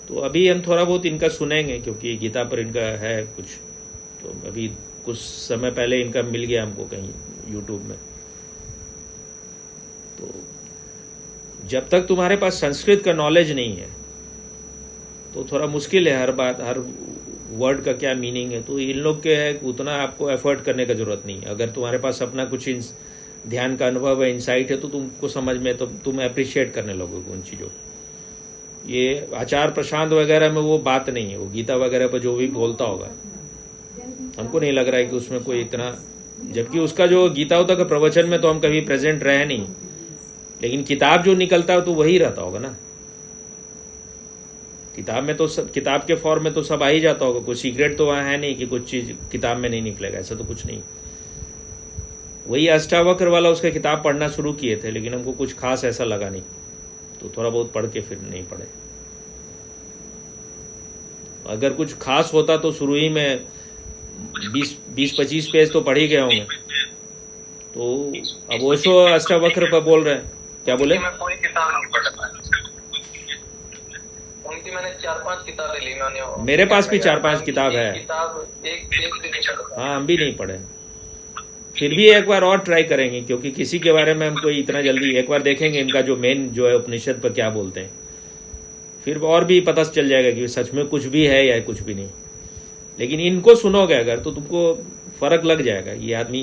तो अभी हम थोड़ा बहुत इनका सुनेंगे क्योंकि गीता पर इनका है कुछ, तो अभी कुछ समय पहले इनका मिल गया हमको कहीं यूट्यूब में। तो जब तक तुम्हारे पास संस्कृत का नॉलेज नहीं है तो थोड़ा मुश्किल है, हर बात हर वर्ड का क्या मीनिंग है, तो इन लोग के है उतना आपको एफर्ट करने का जरूरत नहीं है। अगर तुम्हारे पास अपना कुछ ध्यान का अनुभव है, इंसाइट है, तो तुमको समझ में, तो तुम अप्रिशिएट करने लगोगे उन चीज़ों। ये आचार प्रशांत वगैरह में वो बात नहीं है, वो गीता वगैरह पर जो भी बोलता होगा हमको नहीं लग रहा है कि उसमें कोई इतना, जबकि उसका जो गीता होता का प्रवचन में तो हम कभी प्रेजेंट रहे नहीं, लेकिन किताब जो निकलता है तो वही रहता होगा ना। किताब में तो सब, किताब के फॉर्म में तो सब आ ही जाता होगा, कोई सीक्रेट तो वहाँ है नहीं कि कुछ चीज किताब में नहीं निकलेगा, ऐसा तो कुछ नहीं। वही अष्टावक्र वाला उसका किताब पढ़ना शुरू किए थे, लेकिन हमको कुछ खास ऐसा लगा नहीं, तो थोड़ा बहुत पढ़ के फिर नहीं पढ़े। अगर कुछ खास होता तो शुरू ही में 20-25 पेज तो पढ़ ही गए होंगे। तो अब ओशो अष्टावक्र पर बोल रहे हैं, क्या बोले? मैं पूरी किताब नहीं पढ़ पाया, उनकी मैंने 4-5 किताबें ली। मैंने, मेरे पास भी 4-5 किताब है, किताब एक भी नहीं पढ़ा। हाँ हम भी नहीं पढ़े, फिर भी एक बार और ट्राई करेंगे, क्योंकि किसी के बारे में हम कोई इतना जल्दी, एक बार देखेंगे इनका जो मेन जो है उपनिषद पर क्या बोलते हैं, फिर और भी पता चल जाएगा कि सच में कुछ भी है या कुछ भी नहीं। लेकिन इनको सुनोगे अगर तो तुमको फर्क लग जाएगा, ये आदमी,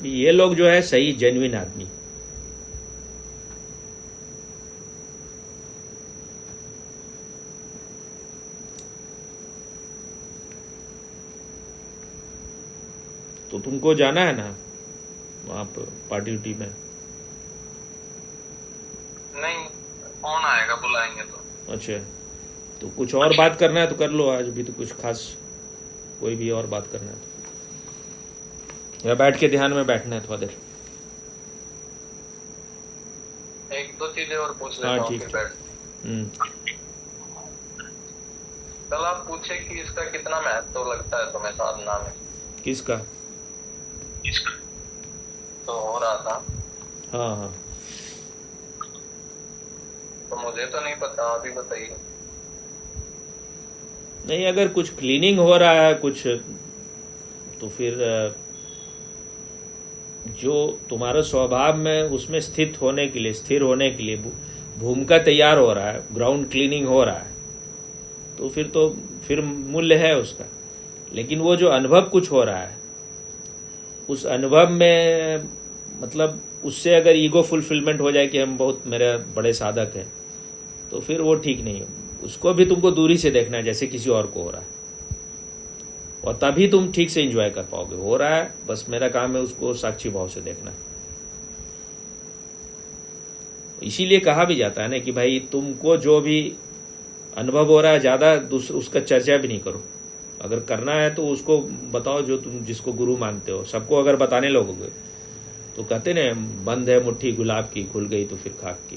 ये लोग जो है सही जेन्युइन आदमी। तो तुमको जाना है ना वहाँ पर पार्टी उटी में? नहीं, कौन आएगा, बुलाएंगे तो। अच्छा, तो कुछ और बात करना है तो कर लो आज भी, तो कुछ खास कोई भी और बात करना है तो, या बैठ के ध्यान में बैठना है थोड़ा देर? एक दो चीजें और पूछ लेता हाँ हूँ ठीक फिर बैठ। कल आप पूछे कि इसका कितना महत्व लगता है तुम्हें साधना में? किसका? तो हो रहा था। हाँ हाँ, तो मुझे तो नहीं पता, अभी बताइए। नहीं अगर कुछ क्लीनिंग हो रहा है कुछ, तो फिर जो तुम्हारे स्वभाव में उसमें स्थित होने के लिए, स्थिर होने के लिए भूमिका तैयार हो रहा है, ग्राउंड क्लीनिंग हो रहा है, तो फिर मूल्य है उसका। लेकिन वो जो अनुभव कुछ हो रहा है, उस अनुभव में मतलब उससे अगर ईगो फुलफिलमेंट हो जाए कि हम बहुत, मेरे बड़े साधक हैं, तो फिर वो ठीक नहीं है। उसको भी तुमको दूरी से देखना है जैसे किसी और को हो रहा है, और तभी तुम ठीक से एंजॉय कर पाओगे। हो रहा है, बस मेरा काम है उसको साक्षी भाव से देखना। इसीलिए कहा भी जाता है ना कि भाई तुमको जो भी अनुभव हो रहा है ज्यादा उसका चर्चा भी नहीं करो। अगर करना है तो उसको बताओ जो तुम जिसको गुरु मानते हो। सबको अगर बताने लगोगे तो कहते ना, बंद है मुट्ठी गुलाब की, खुल गई तो फिर खाक की।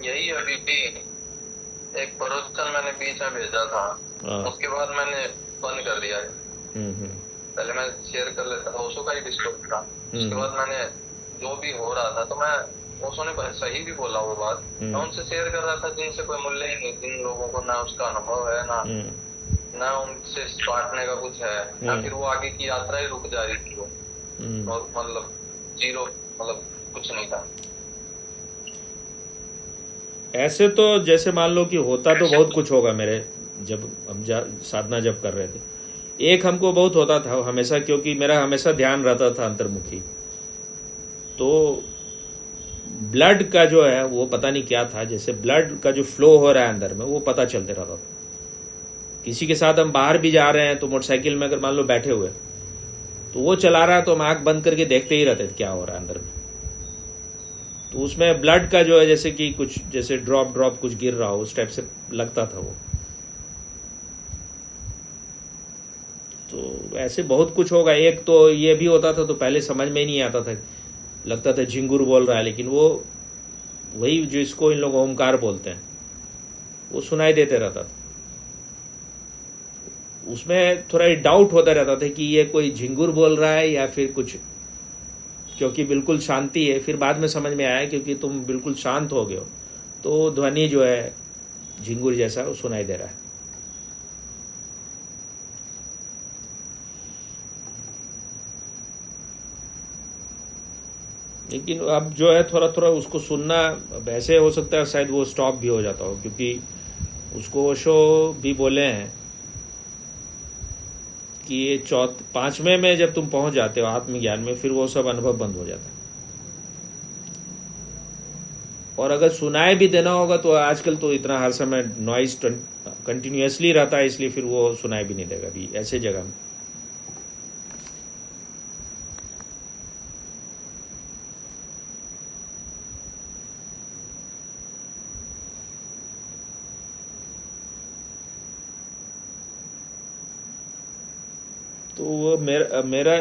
यही अभी भी एक प्रवचन मैंने बीच में भेजा था, उसके बाद मैंने बंद कर दिया है। पहले मैं शेयर कर लेता था, उसको का ही डिस्टर्ब था। उसके बाद मैंने जो भी हो रहा था, तो मैं उसने सही भी बोला वो बात, मैं उनसे शेयर कर रहा था जिनसे कोई मूल्य ही नहीं, जिन लोगों को ना उसका अनुभव है, ना उनसे बांटने का कुछ है, ना फिर वो आगे की यात्रा ही रुक जा रही थी वो। और मतलब जीरो, मतलब कुछ नहीं था। ऐसे तो जैसे मान लो कि होता तो बहुत कुछ होगा मेरे, जब हम साधना जब कर रहे थे, एक हमको बहुत होता था हमेशा, क्योंकि मेरा हमेशा ध्यान रहता था अंतर्मुखी, तो ब्लड का जो है वो पता नहीं क्या था, जैसे ब्लड का जो फ्लो हो रहा है अंदर में वो पता चलते रहता था। किसी के साथ हम बाहर भी जा रहे हैं तो मोटरसाइकिल में अगर मान लो बैठे हुए तो वो चला रहा है तो हम आंख बंद करके देखते ही रहते थे क्या हो रहा है अंदर में। तो उसमें ब्लड का जो है जैसे कि कुछ जैसे ड्रॉप ड्रॉप कुछ गिर रहा हो उस टाइप से लगता था वो। तो ऐसे बहुत कुछ होगा। एक तो ये भी होता था तो पहले समझ में ही नहीं आता था, लगता था झिंगुर बोल रहा है, लेकिन वो वही जो इसको इन लोग ओमकार बोलते हैं वो सुनाई देते रहता था। उसमें थोड़ा डाउट होता रहता था कि ये कोई झिंगुर बोल रहा है या फिर कुछ, क्योंकि बिल्कुल शांति है। फिर बाद में समझ में आया क्योंकि तुम बिल्कुल शांत हो गए हो तो ध्वनि जो है झिंगुर जैसा वो सुनाई दे रहा है। लेकिन अब जो है थोड़ा थोड़ा उसको सुनना, अब ऐसे हो सकता है शायद वो स्टॉप भी हो जाता हो, क्योंकि उसको ओशो भी बोले हैं कि ये पांचवें में जब तुम पहुंच जाते हो आत्मज्ञान में, फिर वो सब अनुभव बंद हो जाता है। और अगर सुनाई भी देना होगा तो आजकल तो इतना हर समय नॉइज कंटिन्यूअसली रहता है, इसलिए फिर वो सुनाई भी नहीं देगा अभी ऐसे जगह में। तो वो मेरा